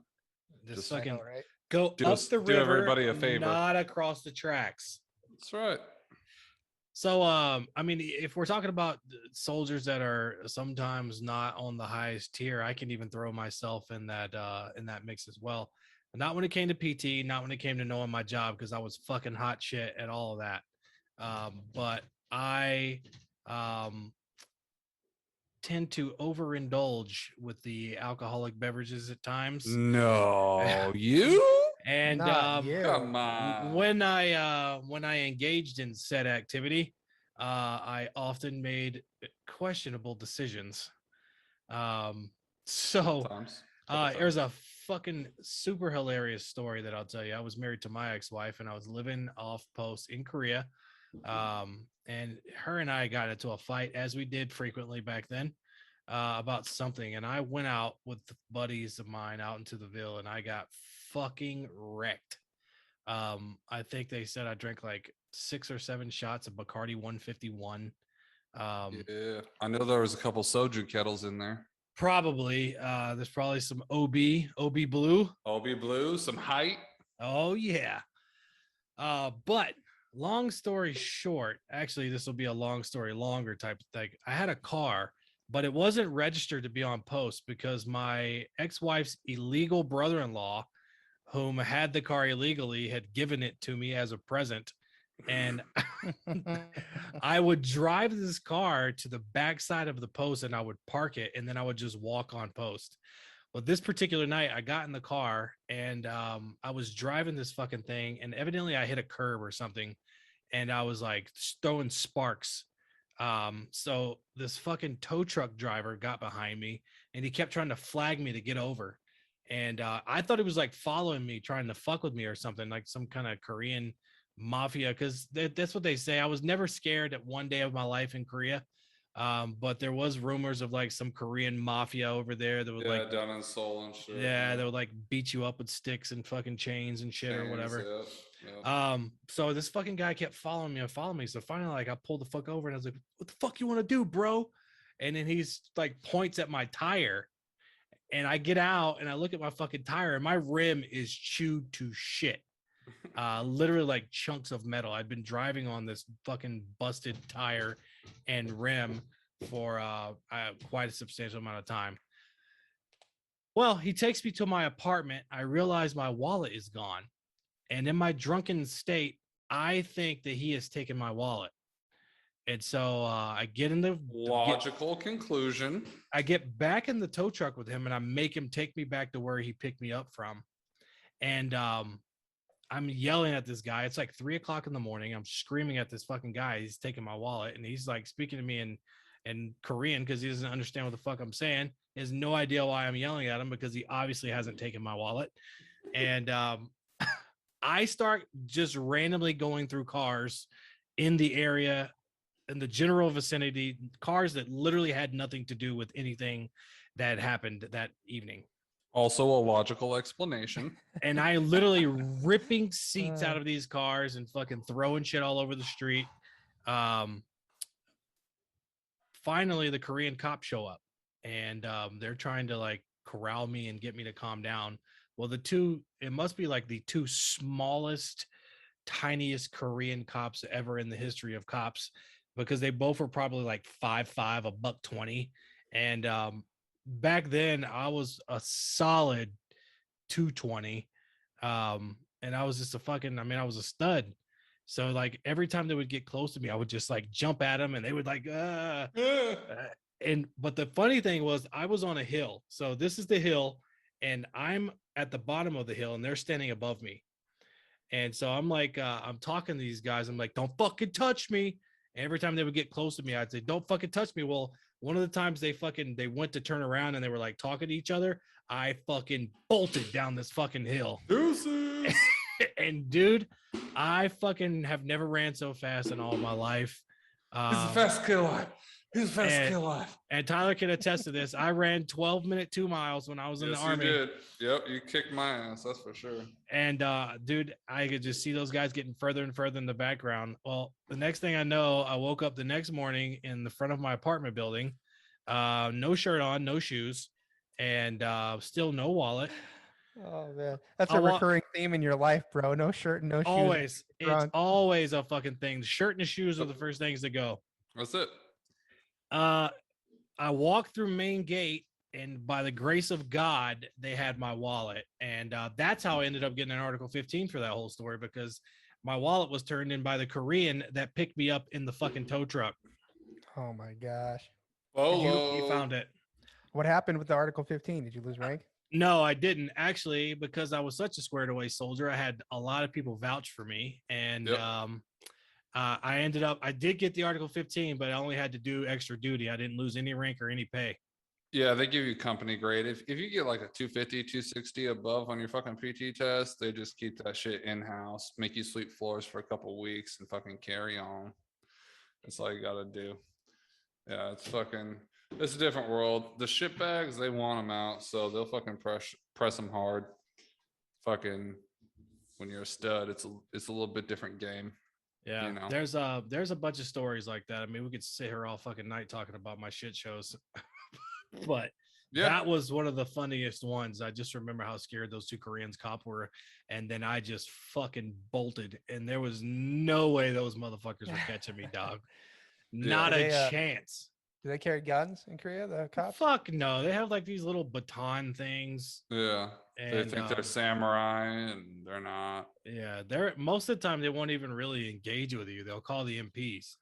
S1: Just
S3: I
S1: fucking
S3: know, right?
S1: go
S2: do
S1: up
S2: us-
S1: the
S2: do
S1: river,
S2: everybody a favor.
S1: not across the tracks.
S2: that's right.
S1: So, I mean, if we're talking about soldiers that are sometimes not on the highest tier, I can even throw myself in that mix as well. Not when it came to PT, not when it came to knowing my job, because I was fucking hot shit at all of that. But I tend to overindulge with the alcoholic beverages at times.
S2: No, you.
S1: And
S3: Not you.
S2: Come on.
S1: when I engaged in said activity, I often made questionable decisions. So
S2: Sometimes. Couple
S1: there's
S2: times.
S1: a fucking super hilarious story that I'll tell you. I was married to my ex-wife and I was living off post in Korea. And her and I got into a fight, as we did frequently back then, about something. And I went out with buddies of mine out into the Ville and I got fucking wrecked. I think they said I drank like 6 or 7 shots of Bacardi 151.
S2: Yeah, I know there was a couple soju kettles in there.
S1: Probably there's probably some OB blue.
S2: OB blue, some height.
S1: Oh yeah. But long story short, actually this will be a long story longer type of thing. I had a car, but it wasn't registered to be on post because my ex-wife's illegal brother-in-law, whom had the car illegally, had given it to me as a present. And I would drive this car to the backside of the post and I would park it and then I would just walk on post. Well, this particular night I got in the car and I was driving this fucking thing and evidently I hit a curb or something and I was like throwing sparks. So this fucking tow truck driver got behind me and he kept trying to flag me to get over. And I thought he was like following me, trying to fuck with me or something, like some kind of Korean mafia, because that's what they say. I was never scared at one day of my life in Korea. But there was rumors of like some Korean mafia over there that would like
S2: down in Seoul and shit.
S1: yeah, they would like beat you up with sticks and fucking chains and shit or whatever.
S2: Yeah.
S1: So this fucking guy kept following me. So finally, like I pulled the fuck over and I was like, "What the fuck you want to do, bro?" And then he's like points at my tire, and I get out and I look at my fucking tire, and my rim is chewed to shit. Literally like chunks of metal. I'd been driving on this fucking busted tire and rim for quite a substantial amount of time. Well, he takes me to my apartment. I realize my wallet is gone. And in my drunken state, I think that he has taken my wallet. And so I get in the
S2: Logical conclusion.
S1: I get back in the tow truck with him and I make him take me back to where he picked me up from. And I'm yelling at this guy. It's like 3:00 in the morning. I'm screaming at this fucking guy. He's taking my wallet and he's like speaking to me in Korean because he doesn't understand what the fuck I'm saying. He has no idea why I'm yelling at him because he obviously hasn't taken my wallet. And I start just randomly going through cars in the area, in the general vicinity, cars that literally had nothing to do with anything that happened that evening.
S2: Also a logical explanation.
S1: And I literally ripping seats out of these cars and fucking throwing shit all over the street. Finally, the Korean cops show up and they're trying to like corral me and get me to calm down. Well, it must be like the two smallest, tiniest Korean cops ever in the history of cops, because they both were probably like 5'5", $120. And back then I was a solid 220. And I was just I was a stud. So like every time they would get close to me, I would just like jump at them and they would like, but the funny thing was I was on a hill. So this is the hill and I'm at the bottom of the hill and they're standing above me. And so I'm like, I'm talking to these guys. I'm like, don't fucking touch me. And every time they would get close to me, I'd say, don't fucking touch me. Well, one of the times they went to turn around and they were like talking to each other, I fucking bolted down this fucking hill.
S2: Deuces.
S1: And dude, I fucking have never ran so fast in all of my life.
S2: He's the fastest kid alive. He's the fastest kid alive.
S1: And Tyler can attest to this. I ran 12-minute 2 miles when I was in the Army.
S2: You did. Yep, you kicked my ass. That's for sure.
S1: And dude, I could just see those guys getting further and further in the background. Well, the next thing I know, I woke up the next morning in the front of my apartment building, no shirt on, no shoes, and still no wallet.
S3: Oh man, that's a recurring theme in your life, bro. No shirt and no shoes.
S1: Always, it's always a fucking thing. The shirt and the shoes are the first things to go.
S2: That's it.
S1: I walked through main gate, and by the grace of God, they had my wallet, and that's how I ended up getting an Article 15 for that whole story, because my wallet was turned in by the Korean that picked me up in the fucking tow truck.
S3: Oh my gosh!
S1: He found it.
S3: What happened with the Article 15? Did you lose rank?
S1: No, I didn't actually, because I was such a squared away soldier. I had a lot of people vouch for me, and I did get the Article 15, but I only had to do extra duty. I didn't lose any rank or any pay.
S2: Yeah, they give you company grade. If you get like a 250, 260 above on your fucking PT test, they just keep that shit in-house, make you sweep floors for a couple of weeks and fucking carry on. That's all you gotta do. Yeah, it's a different world. The shit bags, they want them out, so they'll fucking press them hard. Fucking when you're a stud, it's a little bit different game.
S1: Yeah, you know? There's a bunch of stories like that. I mean, we could sit here all fucking night talking about my shit shows, but that was one of the funniest ones. I just remember how scared those two Koreans cop were, and then I just fucking bolted, and there was no way those motherfuckers were catching me, dog. Not a chance.
S3: Do they carry guns in Korea, the cops?
S1: Fuck no. They have like these little baton things.
S2: Yeah. They think they're samurai and they're not.
S1: Yeah. Most of the time they won't even really engage with you. They'll call the MPs.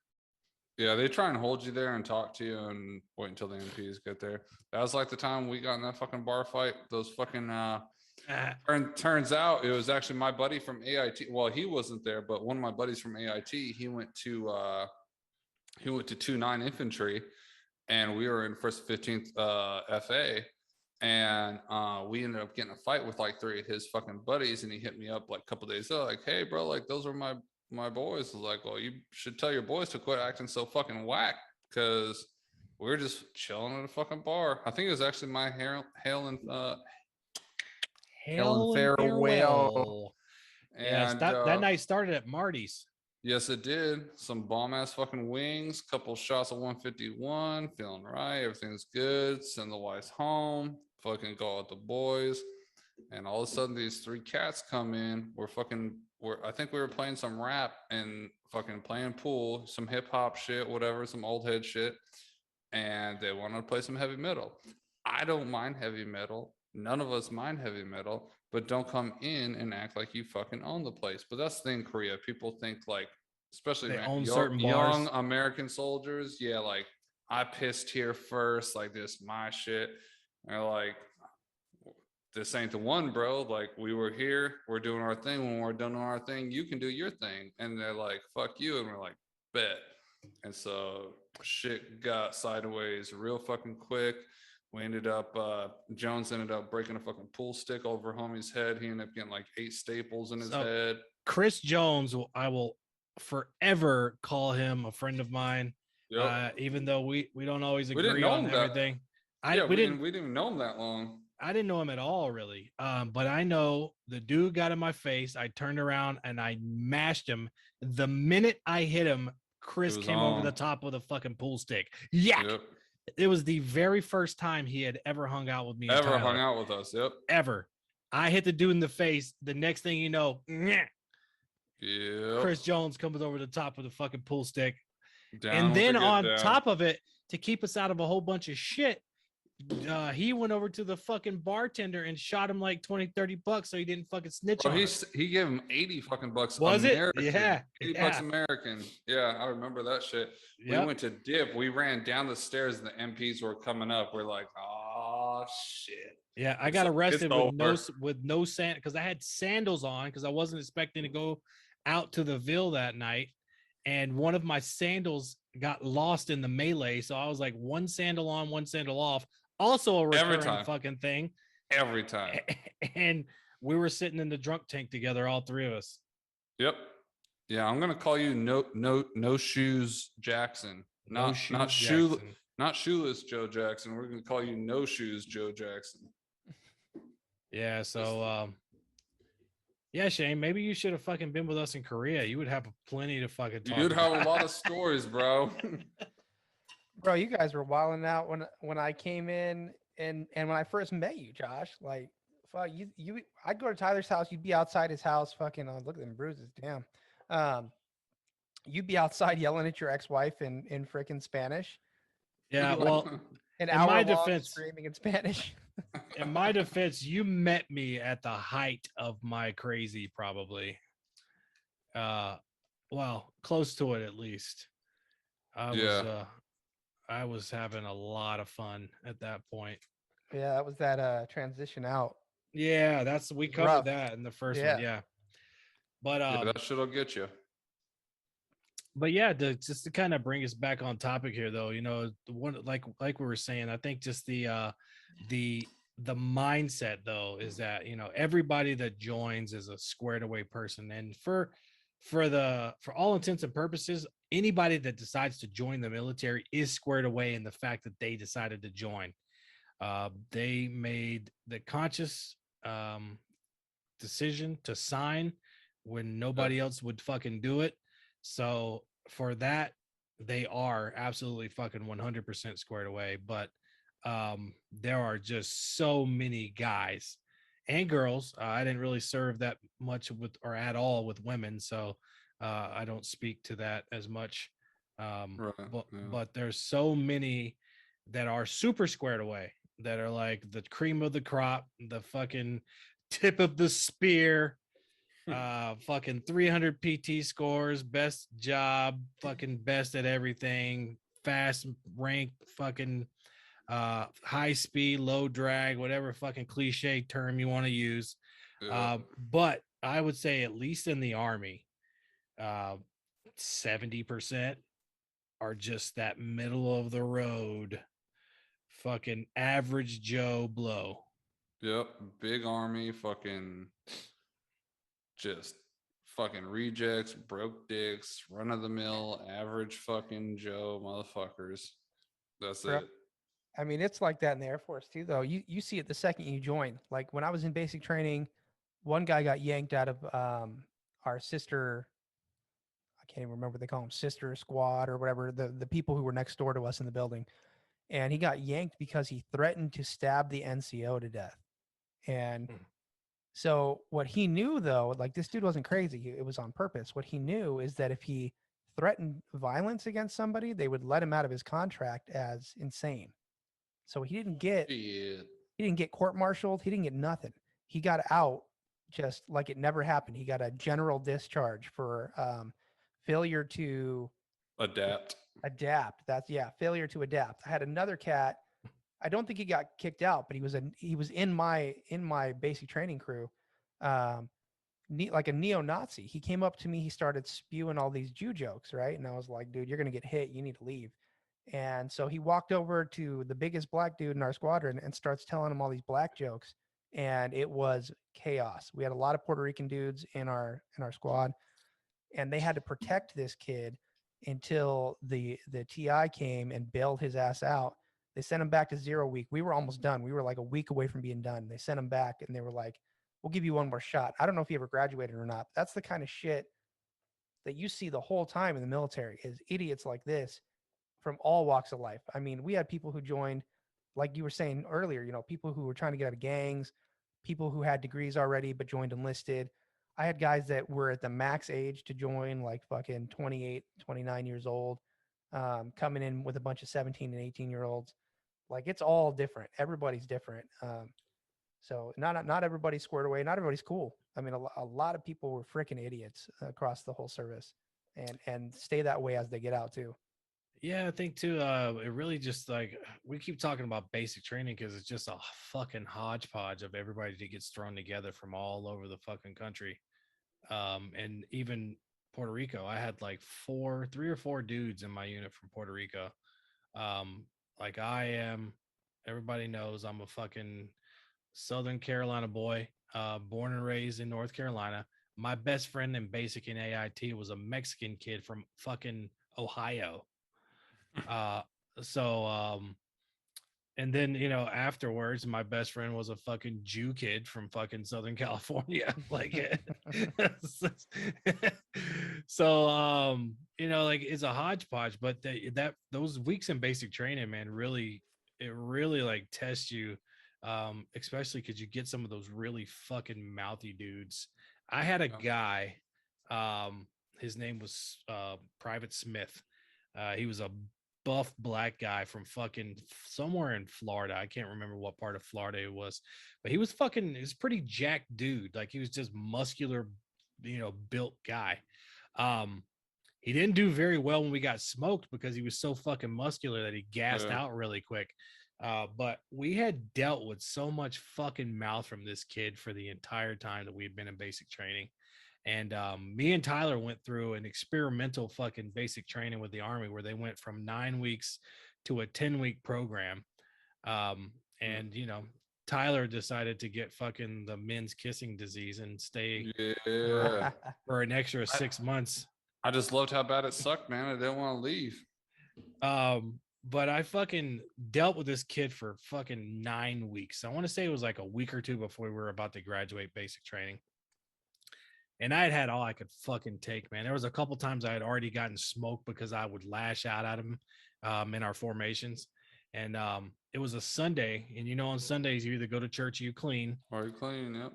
S2: Yeah, they try and hold you there and talk to you and wait until the MPs get there. That was like the time we got in that fucking bar fight. Those fucking turns out it was actually my buddy from AIT. Well, he wasn't there, but one of my buddies from AIT, he went to 2-9 infantry. And we were in 1st 15th FA, and we ended up getting a fight with like 3 of his fucking buddies, and he hit me up like a couple days ago, like, hey bro, like those are my boys. I was like, well, you should tell your boys to quit acting so fucking whack, because we're just chilling at a fucking bar. I think it was actually my hail and farewell.
S1: And yes, that night started at Marty's.
S2: Yes, it did. Some bomb ass fucking wings, couple shots of 151, feeling right, everything's good. Send the wives home, fucking go out the boys, and all of a sudden these 3 cats come in. I think we were playing some rap and fucking playing pool, some hip hop shit, whatever, some old head shit, and they wanted to play some heavy metal. I don't mind heavy metal. None of us mind heavy metal, but don't come in and act like you fucking own the place. But that's the thing in Korea. People think like, especially young American soldiers, yeah, like I pissed here first, like this my shit. And they're like, this ain't the one, bro. Like we were here, we're doing our thing. When we're done on our thing, you can do your thing. And they're like, fuck you. And we're like, bet. And so shit got sideways real fucking quick. We ended up, Jones ended up breaking a fucking pool stick over homie's head. He ended up getting like 8 staples in his head.
S1: Chris Jones, I will forever call him a friend of mine. Yep. Even though we don't always agree on everything.
S2: We didn't even know him that long.
S1: I didn't know him at all, really. But I know the dude got in my face. I turned around and I mashed him. The minute I hit him, Chris came over the top with a fucking pool stick. Yeah. Yep. It was the very first time he had ever hung out with me.
S2: Ever hung out with us. Yep.
S1: Ever. I hit the dude in the face. The next thing you know,
S2: Yep.
S1: Chris Jones comes over the top of the fucking pool stick.
S2: Down
S1: And
S2: with the
S1: then
S2: get
S1: on
S2: down.
S1: top of it, to keep us out of a whole bunch of shit, he went over to the fucking bartender and shot him like 20-30 bucks so he didn't fucking snitch
S2: Bro,
S1: on us.
S2: he gave him 80 fucking bucks.
S1: Was it?
S2: American.
S1: Yeah.
S2: 80 bucks American. Yeah, I remember that shit. We
S1: Yep.
S2: went to dip. We ran down the stairs and the MPs were coming up. We're like, oh shit.
S1: Yeah, I
S2: It's-
S1: got
S2: it's
S1: arrested
S2: over.
S1: with no sand because I had sandals on because I wasn't expecting to go out to the Ville that night, and one of my sandals got lost in the melee. So I was like one sandal on, one sandal off. Also a
S2: Every
S1: recurring
S2: time.
S1: fucking thing.
S2: Every time.
S1: And we were sitting in the drunk tank together, all three of us.
S2: Yep. Yeah, I'm gonna call you no shoes Jackson.
S1: No
S2: Not
S1: shoes Jackson.
S2: not shoeless Joe Jackson. We're gonna call you no shoes Joe Jackson.
S1: Yeah, so yeah, Shane, maybe you should have fucking been with us in Korea. You would have plenty to fucking talk
S2: You'd have
S1: about.
S2: a lot of stories, bro.
S3: Bro, you guys were wilding out when I came in and when I first met you, Josh. Like, fuck you. I'd go to Tyler's house. You'd be outside his house, fucking. Look at them bruises. Damn. You'd be outside yelling at your ex-wife in freaking Spanish.
S1: Yeah,
S3: You'd be
S1: well,
S3: an
S1: in
S3: hour
S1: my
S3: long
S1: defense,
S3: screaming in Spanish.
S1: in my defense, you met me at the height of my crazy, probably. Well, close to it at least. I was having a lot of fun at that point.
S3: Yeah, that was that transition out.
S1: Yeah, we covered
S3: rough.
S1: that in the first one. Yeah. But
S2: yeah, that shit'll get you.
S1: But yeah, just to kind of bring us back on topic here, though, you know, the one like we were saying, I think just the mindset though is that, you know, everybody that joins is a squared away person, and for all intents and purposes, anybody that decides to join the military is squared away in the fact that they decided to join. They made the conscious decision to sign when nobody else would fucking do it. So for that, they are absolutely fucking 100% squared away. But there are just so many guys and girls. I didn't really serve that much with or at all with women, so I don't speak to that as much. But there's so many that are super squared away, that are like the cream of the crop, the fucking tip of the spear. Fucking 300 PT scores, best job, fucking best at everything, fast rank, fucking high speed, low drag, whatever fucking cliche term you want to use. But I would say at least in the Army, 70% are just that middle of the road, fucking average Joe blow.
S2: Yep, big Army, fucking just fucking rejects, broke dicks, run of the mill, average fucking Joe motherfuckers. That's
S3: Bro,
S2: it.
S3: I mean, it's like that in the Air Force too, though. You see it the second you join. Like when I was in basic training, one guy got yanked out of our sister. I can't even remember what they call them, sister squad or whatever. The people who were next door to us in the building, and he got yanked because he threatened to stab the NCO to death. And so what he knew, though, like this dude wasn't crazy. It was on purpose. What he knew is that if he threatened violence against somebody, they would let him out of his contract as insane. So he didn't get court-martialed. He didn't get nothing. He got out just like it never happened. He got a general discharge for failure to
S2: adapt.
S3: Failure to adapt. I had another cat. I don't think he got kicked out, but he was in my basic training crew, like a neo-Nazi. He came up to me. He started spewing all these Jew jokes, right? And I was like, dude, you're gonna get hit. You need to leave. And so he walked over to the biggest black dude in our squadron and starts telling him all these black jokes. And it was chaos. We had a lot of Puerto Rican dudes in our squad, and they had to protect this kid until the TI came and bailed his ass out. They sent him back to 0 week. We were almost done. We were like a week away from being done. They sent him back and they were like, we'll give you one more shot. I don't know if he ever graduated or not. That's the kind of shit that you see the whole time in the military, is idiots like this from all walks of life. I mean, we had people who joined, like you were saying earlier, you know, people who were trying to get out of gangs, people who had degrees already but joined enlisted. I had guys that were at the max age to join, like fucking 28, 29 years old, coming in with a bunch of 17 and 18-year-olds. Like it's all different. Everybody's different. So not everybody's squared away. Not everybody's cool. I mean, a lot of people were freaking idiots across the whole service, and stay that way as they get out too.
S1: Yeah, I think too. It really just like we keep talking about basic training because it's just a fucking hodgepodge of everybody that gets thrown together from all over the fucking country. And even Puerto Rico, I had like 3 or 4 dudes in my unit from Puerto Rico. Like everybody knows I'm a fucking Southern Carolina boy, born and raised in North Carolina. My best friend in basic and AIT was a Mexican kid from fucking Ohio. Uh, so and then afterwards, my best friend was a fucking Jew kid from fucking Southern California. Like, so like it's a hodgepodge, but those weeks in basic training, man, it really like tests you, especially because you get some of those really fucking mouthy dudes. I had a guy, his name was Private Smith. He was a buff black guy from fucking somewhere in Florida. I can't remember what part of Florida it was, but he was pretty jacked dude. Like he was just muscular, built guy. He didn't do very well when we got smoked because he was so fucking muscular that he gassed out really quick. But we had dealt with so much fucking mouth from this kid for the entire time that we had been in basic training. And me and Tyler went through an experimental fucking basic training with the Army where they went from 9 weeks to a 10-week program. And, Tyler decided to get fucking the men's kissing disease and stay for an extra 6 months.
S2: I just loved how bad it sucked, man. I didn't want to leave.
S1: But I fucking dealt with this kid for fucking 9 weeks. I want to say it was like a week or two before we were about to graduate basic training. And I had all I could fucking take, man. There was a couple times I had already gotten smoked because I would lash out at him in our formations. And it was a Sunday. And on Sundays, you either go to church or you clean.
S2: Or you clean, yep.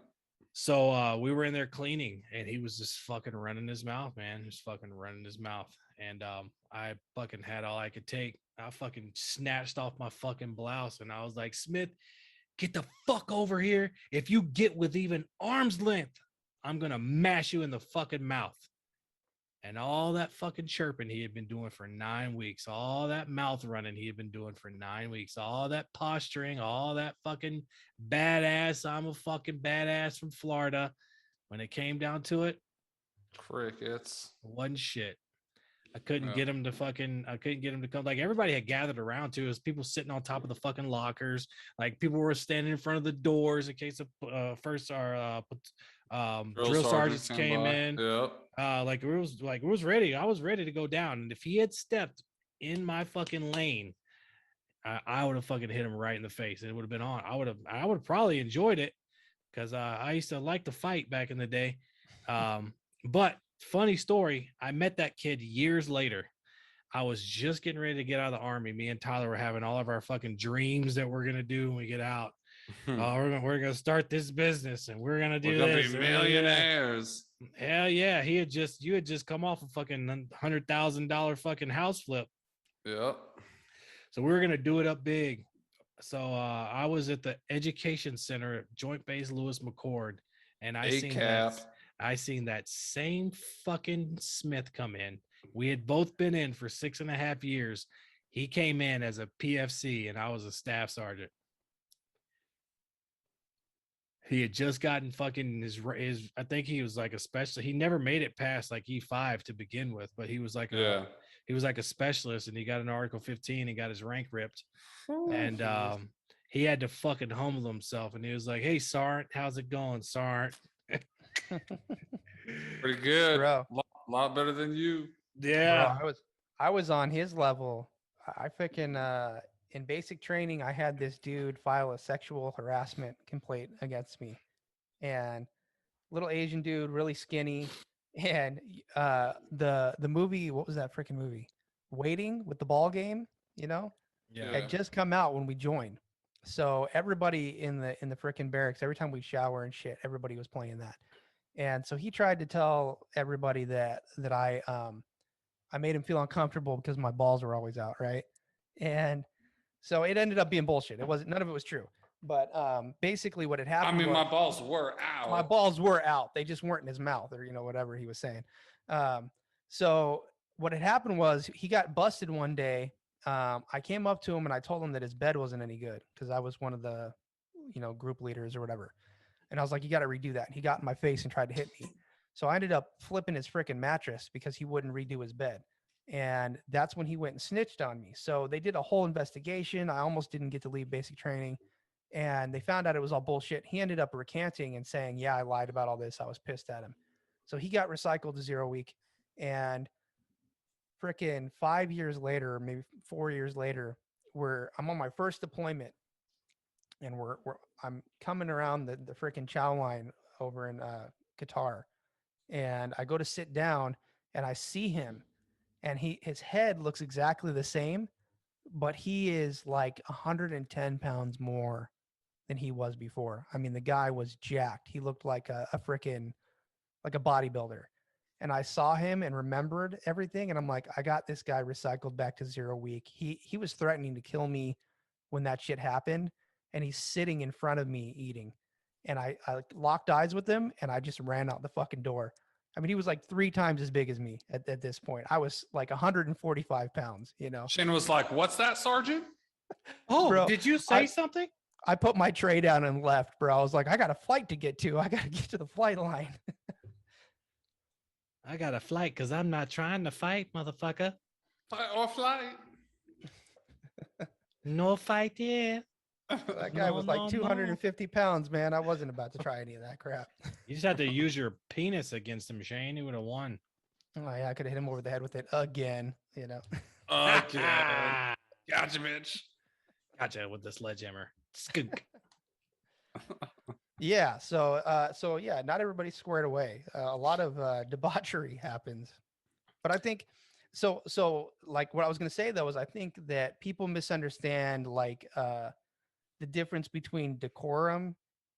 S1: So we were in there cleaning and he was just fucking running his mouth, man. Just fucking running his mouth. And I fucking had all I could take. I fucking snatched off my fucking blouse and I was like, Smith, get the fuck over here. If you get with even arm's length, I'm going to mash you in the fucking mouth. And all that fucking chirping he had been doing for 9 weeks, all that mouth running he had been doing for 9 weeks, all that posturing, all that fucking badass, I'm a fucking badass from Florida. When it came down to it,
S2: crickets.
S1: One shit. I couldn't get him to come. Like everybody had gathered around too. It was people sitting on top of the fucking lockers. Like people were standing in front of the doors in case of drill sergeants came in.
S2: Yep.
S1: Like it was ready. I was ready to go down. And if he had stepped in my fucking lane, I would have fucking hit him right in the face. And it would have been on. I would have probably enjoyed it because I used to like to fight back in the day. But funny story, I met that kid years later. I was just getting ready to get out of the Army. Me and Tyler were having all of our fucking dreams that we're gonna do when we get out. We're gonna start this business and we're gonna do
S2: we're
S1: this.
S2: Gonna be millionaires.
S1: Hell yeah. You had just come off a fucking $100,000 fucking house flip.
S2: Yep.
S1: So we were gonna do it up big. So I was at the education center at Joint Base Lewis McChord, and I seen that same fucking Smith come in. We had both been in for 6.5 years. He came in as a PFC and I was a staff sergeant. He had just gotten fucking his I think he was like a special. He never made it past like E5 to begin with, but he was like a specialist and he got an Article 15 and got his rank ripped. And he had to fucking humble himself and he was like, "Hey, Sergeant, how's it going, Sergeant?"
S2: Pretty good,
S3: bro.
S2: Lot better than you.
S1: Yeah,
S3: bro, I was on his level. I fucking in basic training, I had this dude file a sexual harassment complaint against me, and little Asian dude, really skinny, and the movie, what was that freaking movie? Waiting with the ball game,
S1: yeah,
S3: had just come out when we joined. So everybody in the freaking barracks, every time we shower and shit, everybody was playing that. And so he tried to tell everybody that I made him feel uncomfortable because my balls were always out, right? And so it ended up being bullshit. It wasn't none of it was true. But basically what had
S2: I
S3: happened
S2: mean,
S3: was
S2: my balls were
S3: my
S2: out.
S3: balls were out. They just weren't in his mouth or whatever he was saying. Um, so what had happened was he got busted one day. I came up to him and I told him that his bed wasn't any good because I was one of the group leaders or whatever. And I was like, you got to redo that. And he got in my face and tried to hit me. So I ended up flipping his freaking mattress because he wouldn't redo his bed. And that's when he went and snitched on me. So they did a whole investigation. I almost didn't get to leave basic training. And they found out it was all bullshit. He ended up recanting and saying, yeah, I lied about all this. I was pissed at him. So he got recycled to 0 week. And freaking 5 years later, maybe 4 years later, I'm on my first deployment and I'm coming around the freaking chow line over in Qatar, and I go to sit down, and I see him, and his head looks exactly the same, but he is like 110 pounds more than he was before. I mean, the guy was jacked. He looked like a freaking like a bodybuilder. And I saw him and remembered everything, and I'm like, I got this guy recycled back to 0 week. He was threatening to kill me when that shit happened, and he's sitting in front of me eating. And I locked eyes with him and I just ran out the fucking door. I mean, he was like 3 times as big as me at this point. I was like 145 pounds,
S2: Shane was like, "What's that, Sergeant?"
S1: Oh,
S3: Bro,
S1: did you say
S3: I,
S1: something?
S3: I put my tray down and left, bro. I was like, I got a flight to get to. I got to get to the flight line.
S1: I got a flight because I'm not trying to fight, motherfucker.
S2: Fight or flight.
S1: No fight here.
S3: That guy
S1: No,
S3: was like
S1: no, no.
S3: 250 pounds, man. I wasn't about to try any of that crap.
S1: You just had to use your penis against him, Shane. He would have won.
S3: Oh, yeah, I could have hit him over the head with it again,
S2: Again. Gotcha, bitch.
S1: Gotcha with the sledgehammer. Skunk.
S3: Yeah, so yeah, not everybody's squared away. A lot of debauchery happens. But I think so like what I was going to say though is I think that people misunderstand like the difference between decorum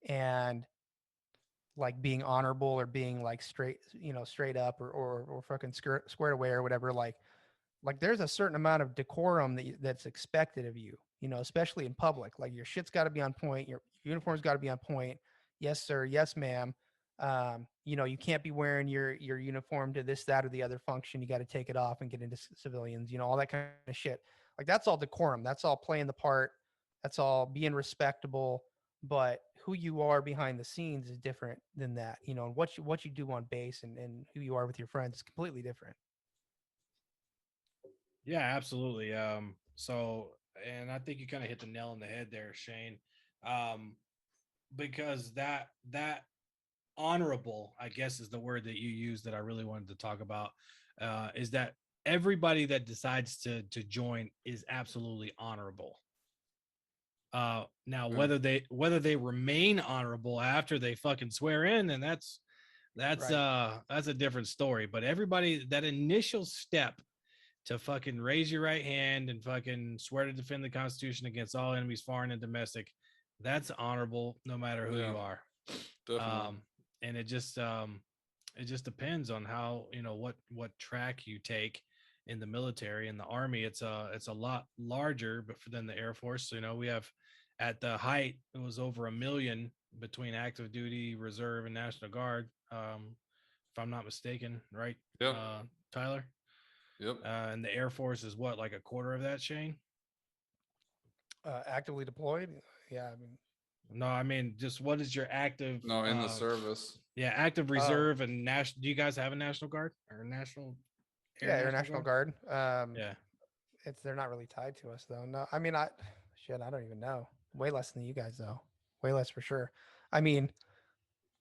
S3: and like being honorable or being like straight up or fucking squared away or whatever. Like there's a certain amount of decorum that's expected of you, especially in public. Like your shit's got to be on point, your uniform's got to be on point. Yes sir, yes ma'am. You can't be wearing your uniform to this, that, or the other function. You got to take it off and get into civilians, all that kind of shit. Like that's all decorum, that's all playing the part, that's all being respectable. But who you are behind the scenes is different than that, and what you do on base and who you are with your friends is completely different.
S1: Yeah, absolutely. So, and I think you kind of hit the nail on the head there, Shane. Because that honorable, I guess, is the word that you use that I really wanted to talk about. Is that everybody that decides to join is absolutely honorable. Now whether they remain honorable after they fucking swear in, then that's
S3: Right.
S1: that's a different story. But everybody, that initial step to fucking raise your right hand and fucking swear to defend the Constitution against all enemies, foreign and domestic, that's honorable no matter who you are.
S2: Definitely.
S1: And it just depends on how, what track you take in the military. In the Army, it's a lot larger, but than the Air Force. So, we have, at the height, it was over 1 million between active duty, reserve, and National Guard. If I'm not mistaken, right?
S2: Yep.
S1: Tyler?
S2: Yep.
S1: And the Air Force is what, like a quarter of that, Shane?
S3: Actively deployed. Yeah, I mean,
S1: No, I mean, just what is your active?
S2: No, in the service.
S1: Yeah, active reserve and national. Do you guys have a National Guard or National Air
S3: Air
S1: National
S3: National
S1: Guard?
S3: Guard.
S1: Yeah.
S3: They're not really tied to us though. No, I mean, I don't even know. Way less than you guys though. Way less for sure. I mean,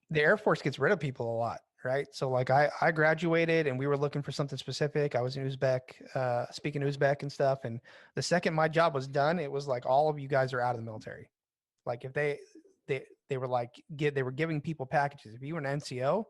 S3: the Air Force gets rid of people a lot, right? So like I graduated and we were looking for something specific. I was in Uzbek, speaking Uzbek and stuff. And the second my job was done, it was like all of you guys are out of the military. Like if they were like they were giving people packages. If you were an NCO,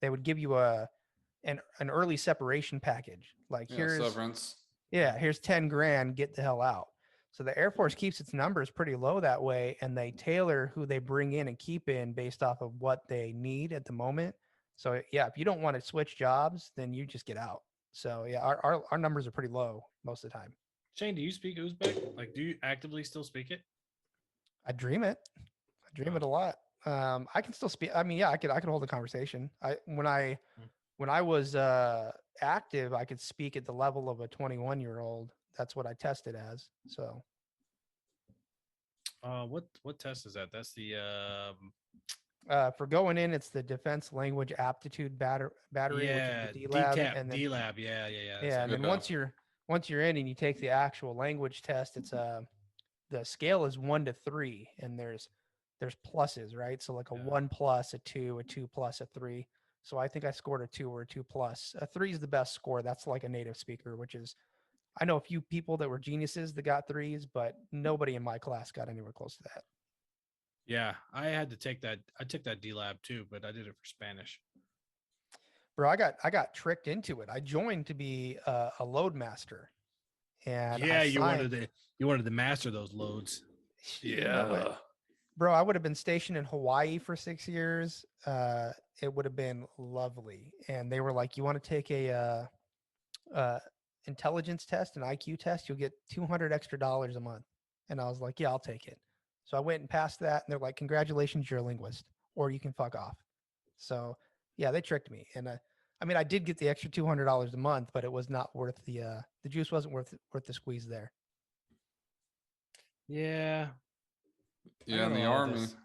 S3: they would give you an early separation package. Like
S2: Yeah, severance.
S3: here's 10 grand, get the hell out. So the Air Force keeps its numbers pretty low that way, and they tailor who they bring in and keep in based off of what they need at the moment. So yeah, if you don't want to switch jobs, then you just get out. So yeah, our numbers are pretty low most of the time.
S1: Shane, do you speak Uzbek? Like, do you actively still speak it?
S3: I dream it. I dream it a lot. I can still speak. I mean, yeah, I could hold a conversation. When I was active, I could speak at the level of a 21-year-old. That's what I tested as. So
S1: What test is that? That's the
S3: for going in, it's the Defense Language Aptitude Battery, which is
S1: yeah,
S3: the D Lab,
S1: DTAP,
S3: and then
S1: D Lab. Yeah. That's
S3: yeah,
S1: it.
S3: and then
S2: Good
S3: once you're in and you take the actual language test, it's the scale is 1 to 3, and there's pluses, right? So like a
S1: Yeah.
S3: 1 plus, a 2, a 2 plus, a 3. So I think I scored a 2 or a 2 plus. A 3 is the best score. That's like a native speaker, which is I know a few people that were geniuses that got 3s, but nobody in my class got anywhere close to that.
S1: Yeah, I had to take that. I took that D Lab too, but I did it for Spanish.
S3: Bro, I got tricked into it. I joined to be a load master, and
S1: Yeah,
S3: I signed.
S1: you wanted to master those loads.
S3: You know it. Bro, I would have been stationed in Hawaii for 6 years. It would have been lovely. And they were like, "You want to take a intelligence test, an IQ test? You'll get $200 extra a month." And I was like, "Yeah, I'll take it." So I went and passed that, and they're like, "Congratulations, you're a linguist, or you can fuck off." So yeah, they tricked me. And I mean, I did get the extra $200 a month, but it was not worth the juice wasn't worth the squeeze there.
S1: Yeah, I
S2: Yeah,
S1: got
S2: in
S1: a
S2: the
S1: lot of
S2: army.
S1: this.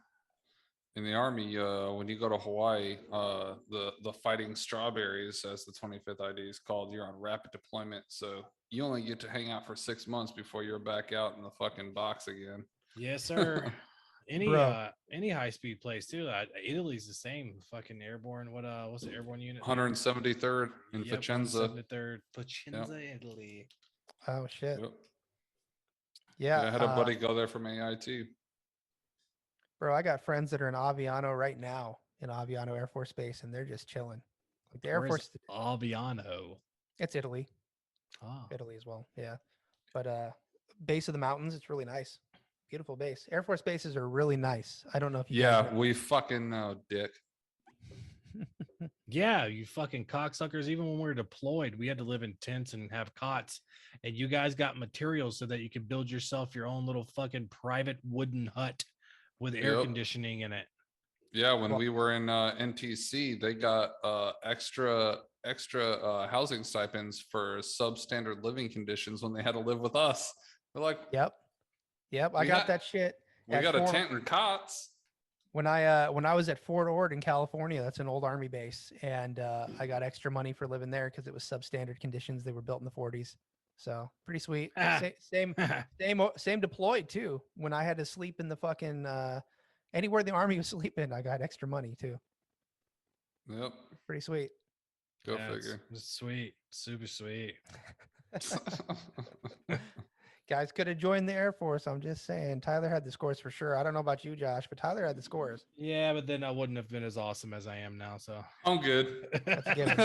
S2: In the army, when you go to Hawaii, the fighting strawberries, as the 25th ID is called, you're on rapid deployment. So you only get to hang out for 6 months before you're back out in the fucking box again.
S1: Yes, sir.
S3: Bro,
S1: Any high speed place too. Italy's the same. Fucking airborne. What's the airborne unit?
S2: 173rd in
S1: Yep,
S2: Vicenza.
S1: 173rd,
S2: Yep.
S1: Vicenza, Italy.
S3: oh shit.
S2: Yep.
S3: Yeah,
S2: Yeah, I had a buddy go there from AIT.
S3: bro, I got friends that are in Aviano right now in Aviano Air Force Base, and they're just chilling. Like the Air
S1: Where's
S3: Force,
S1: Albiano?
S3: it's Italy,
S1: Oh,
S3: Italy as well. Yeah, but base of the mountains, it's really nice, beautiful base. Air Force bases are really nice. I don't know if you guys
S2: Yeah,
S3: know.
S2: we fucking know, dick.
S1: yeah, you fucking cocksuckers. Even when we were deployed, we had to live in tents and have cots. And you guys got materials so that you could build yourself your own little fucking private wooden hut with air
S2: Yep.
S1: conditioning in it.
S2: Yeah, when
S3: Well-
S2: we were in NTC, they got extra housing stipends for substandard living conditions when they had to live with us. They're like,
S3: Yep, I
S2: We
S3: got
S2: got-
S3: that shit.
S2: we
S3: at
S2: got a
S3: Fort-
S2: tent and cots.
S3: when I was at Fort Ord in California. That's an old army base, and I got extra money for living there because it was substandard conditions. They were built in the 40s, so pretty sweet. Same deployed too. When I had to sleep in the fucking anywhere the army was sleeping, I got extra money too.
S2: Yep,
S3: Pretty sweet.
S2: go
S1: Yeah,
S2: figure.
S1: it's sweet, super sweet.
S3: Guys could have joined the Air Force. I'm just saying. Tyler had the scores for sure. I don't know about you, Josh, but Tyler had the scores.
S1: Yeah, but then I wouldn't have been as awesome as I am now. So
S2: I'm good.
S3: That's a given.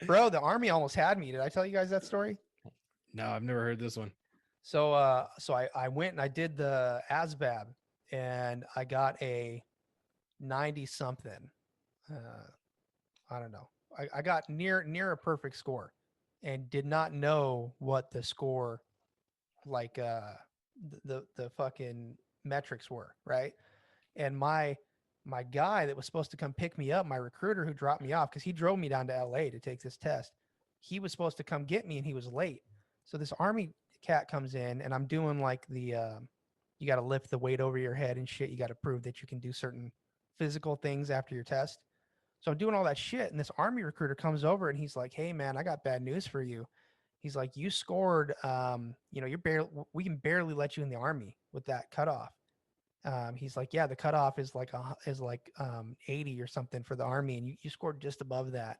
S3: Bro, the army almost had me. Did I tell you guys that story?
S1: No, I've never heard this one.
S3: So I went and I did the ASVAB, and I got a 90 something. I don't know. I got near a perfect score, and did not know what the score, like the fucking metrics were, right? And my guy that was supposed to come pick me up, my recruiter who dropped me off, because he drove me down to LA to take this test, he was supposed to come get me, and he was late. So this army cat comes in, and I'm doing like the you got to lift the weight over your head and shit. You got to prove that you can do certain physical things after your test. So I'm doing all that shit, and this army recruiter comes over, and he's like, "Hey man, I got bad news for you." He's like, "You scored, you're barely, we can barely let you in the army with that cutoff." He's like, "Yeah, the cutoff is like 80 or something for the army, and you scored just above that."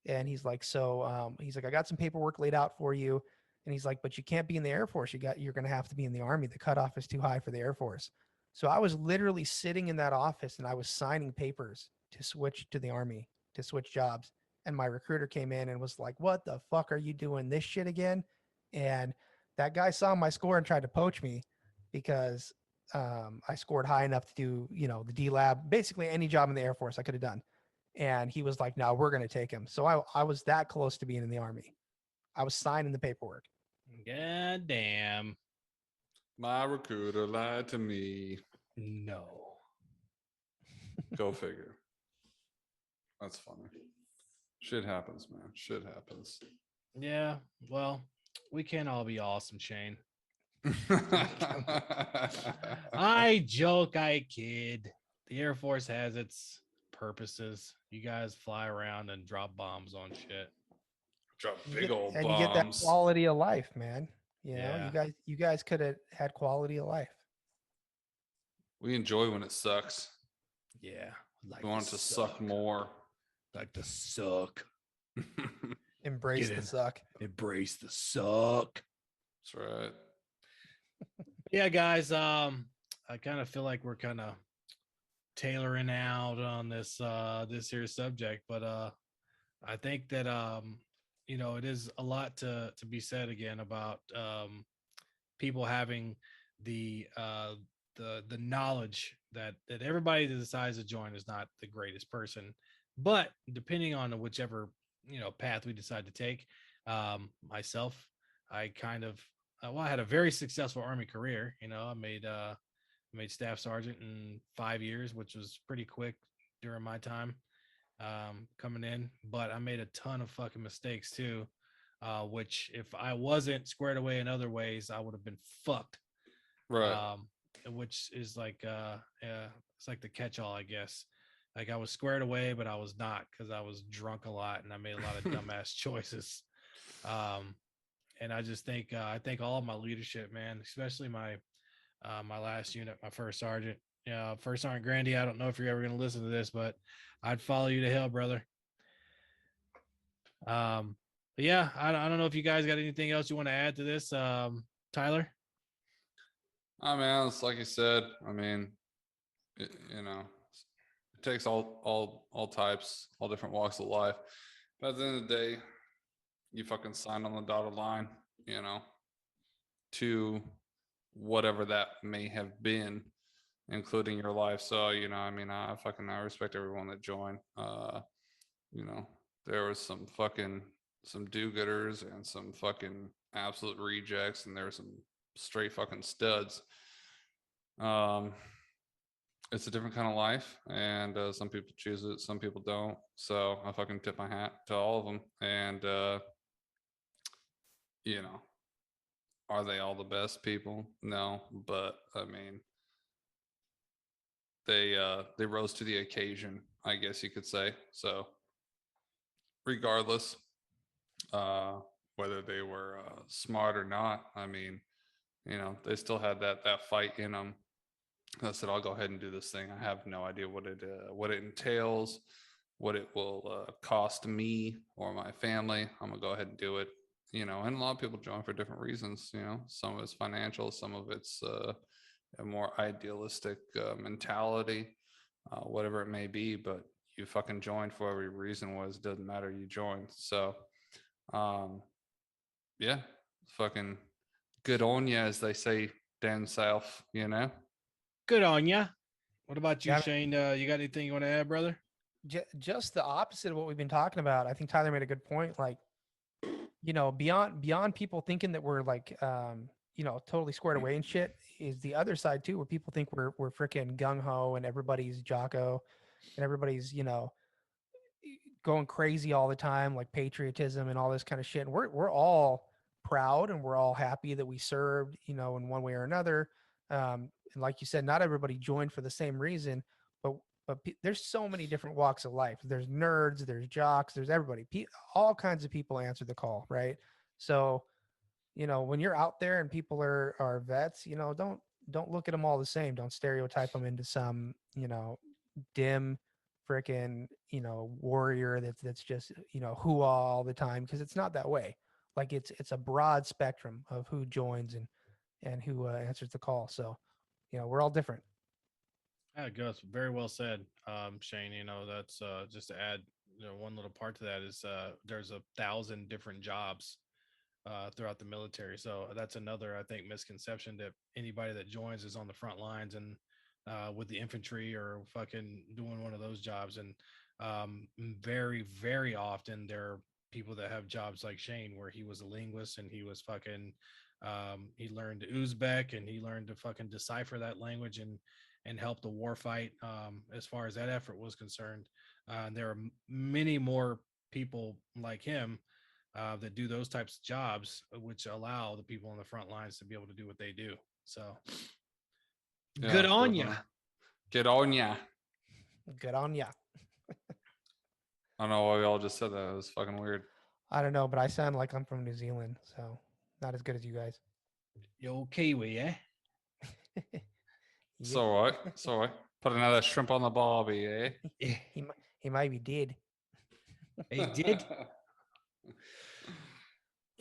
S3: And he's like, he's like, "I got some paperwork laid out for you." And he's like, "But you can't be in the Air Force. You're going to have to be in the Army. The cutoff is too high for the Air Force." So I was literally sitting in that office, and I was signing papers to switch to the Army, to switch jobs. And my recruiter came in and was like, "What the fuck are you doing this shit again?" And that guy saw my score and tried to poach me because I scored high enough to do, the D lab, basically any job in the Air Force I could have done. And he was like, no, we're going to take him. So I was that close to being in the Army. I was signing the paperwork.
S1: God damn.
S2: My recruiter lied to me.
S1: No.
S2: Go figure. That's funny. Shit happens, man. Shit happens.
S1: Yeah. Well, we can't all be awesome, Shane. I joke, I kid. The Air Force has its purposes. You guys fly around and drop bombs on shit.
S2: Drop big old bombs.
S3: And you get that quality of life, man.
S1: Yeah.
S3: You guys could have had quality of life.
S2: We enjoy when it sucks.
S1: Yeah.
S2: We want it to suck more.
S1: Like to suck.
S3: Embrace the suck.
S1: Embrace the suck.
S2: That's right.
S1: Yeah, guys. I kind of feel like we're kind of tailoring out on this here subject, but I think that it is a lot to be said again about people having the knowledge that everybody that decides to join is not the greatest person, but depending on whichever path we decide to take, myself, I kind of I had a very successful Army career. I made staff sergeant in 5 years, which was pretty quick during my time coming in, but I made a ton of fucking mistakes too, which if I wasn't squared away in other ways, I would have been fucked.
S2: Right.
S1: Which is like it's like the catch-all, I guess. Like I was squared away, but I was not, because I was drunk a lot and I made a lot of dumbass choices. And I just think I thank all of my leadership, man, especially my last unit, my first sergeant. First Sergeant Grandy. I don't know if you're ever going to listen to this, but I'd follow you to hell, brother. But yeah, I don't know if you guys got anything else you want to add to this, Tyler.
S2: Oh man, it's like you said. I mean, it takes all types, all different walks of life. But at the end of the day, you fucking signed on the dotted line, to whatever that may have been, including your life. So, I respect everyone that joined. There was some do-gooders and some fucking absolute rejects, and there were some straight fucking studs. It's a different kind of life, and some people choose it, some people don't. So I fucking tip my hat to all of them. And are they all the best people? No, but I mean, they rose to the occasion, I guess you could say. So regardless, whether they were smart or not, I mean, they still had that fight in them. I said, I'll go ahead and do this thing. I have no idea what it entails, what it will cost me or my family. I'm gonna go ahead and do it. And a lot of people join for different reasons. Some of it's financial, some of it's a more idealistic mentality, whatever it may be. But you fucking joined for every reason was, doesn't matter. You joined. So, yeah, fucking good on you, as they say down south.
S1: Good on ya. What about you,
S3: Yeah,
S1: Shane? You got anything you want to add, brother?
S3: just the opposite of what we've been talking about. I think Tyler made a good point. Like, beyond people thinking that we're like, totally squared away and shit, is the other side too, where people think we're freaking gung ho and everybody's jocko and everybody's, going crazy all the time, like patriotism and all this kind of shit. And we're all proud and we're all happy that we served, in one way or another. And like you said, not everybody joined for the same reason, but there's so many different walks of life. There's nerds, there's jocks, there's everybody. All kinds of people answer the call, right? So, when you're out there and people are vets, don't look at them all the same. Don't stereotype them into some, dim freaking, warrior that's just, who all the time, because it's not that way. Like it's a broad spectrum of who joins and who answers the call. So, we're all different.
S1: Yeah, Gus, very well said, Shane. That's just to add, one little part to that is there's 1,000 different jobs throughout the military. So that's another, I think, misconception that anybody that joins is on the front lines and with the infantry or fucking doing one of those jobs. And very, very often there are people that have jobs like Shane, where he was a linguist and he was fucking, he learned Uzbek and he learned to fucking decipher that language and help the war fight as far as that effort was concerned. There are many more people like him that do those types of jobs, which allow the people on the front lines to be able to do what they do. So good on you.
S2: Good on ya.
S3: Good on ya.
S2: I don't know why we all just said that. It was fucking weird.
S3: I don't know, but I sound like I'm from New Zealand, so not as good as you guys.
S1: Yo, Kiwi, eh?
S3: Yep.
S2: So what? So what? Put another shrimp on the barbie, eh?
S3: He might be dead.
S1: He did.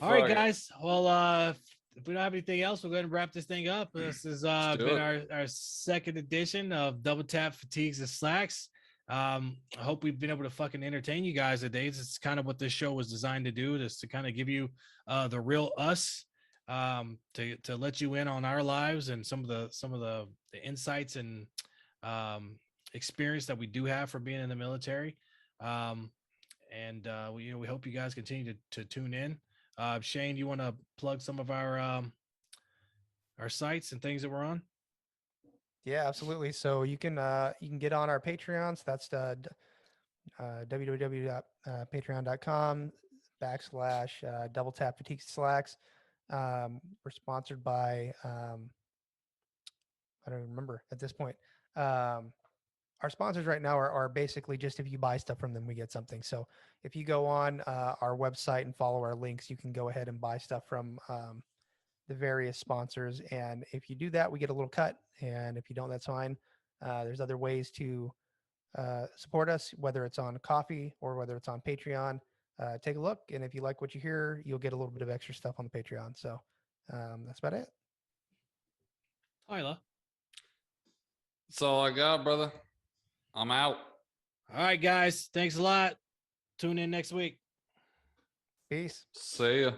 S1: All right, guys. Well, if we don't have anything else, we're going to wrap this thing up. This has been our second edition of Double Tap Fatigues and Slacks. I hope we've been able to fucking entertain you guys today. It's kind of what this show was designed to do, just to kind of give you the real us, to let you in on our lives and some of the insights and experience that we do have for being in the military. And we hope you guys continue to tune in. Shane, you want to plug some of our sites and things that we're on?
S3: Yeah, absolutely. So you can get on our Patreons. That's www.patreon.com/ Double Tap Fatigue Slacks. We're sponsored by I don't even remember at this point. Our sponsors right now are basically just if you buy stuff from them, we get something. So if you go on our website and follow our links, you can go ahead and buy stuff from the various sponsors. And if you do that, we get a little cut. And if you don't, that's fine. There's other ways to support us, whether it's on Coffee or whether it's on Patreon. Take a look. And if you like what you hear, you'll get a little bit of extra stuff on the Patreon. So that's about it.
S1: Tyler.
S2: That's all I got, brother. I'm out.
S1: All right, guys. Thanks a lot. Tune in next week.
S3: Peace.
S2: See ya.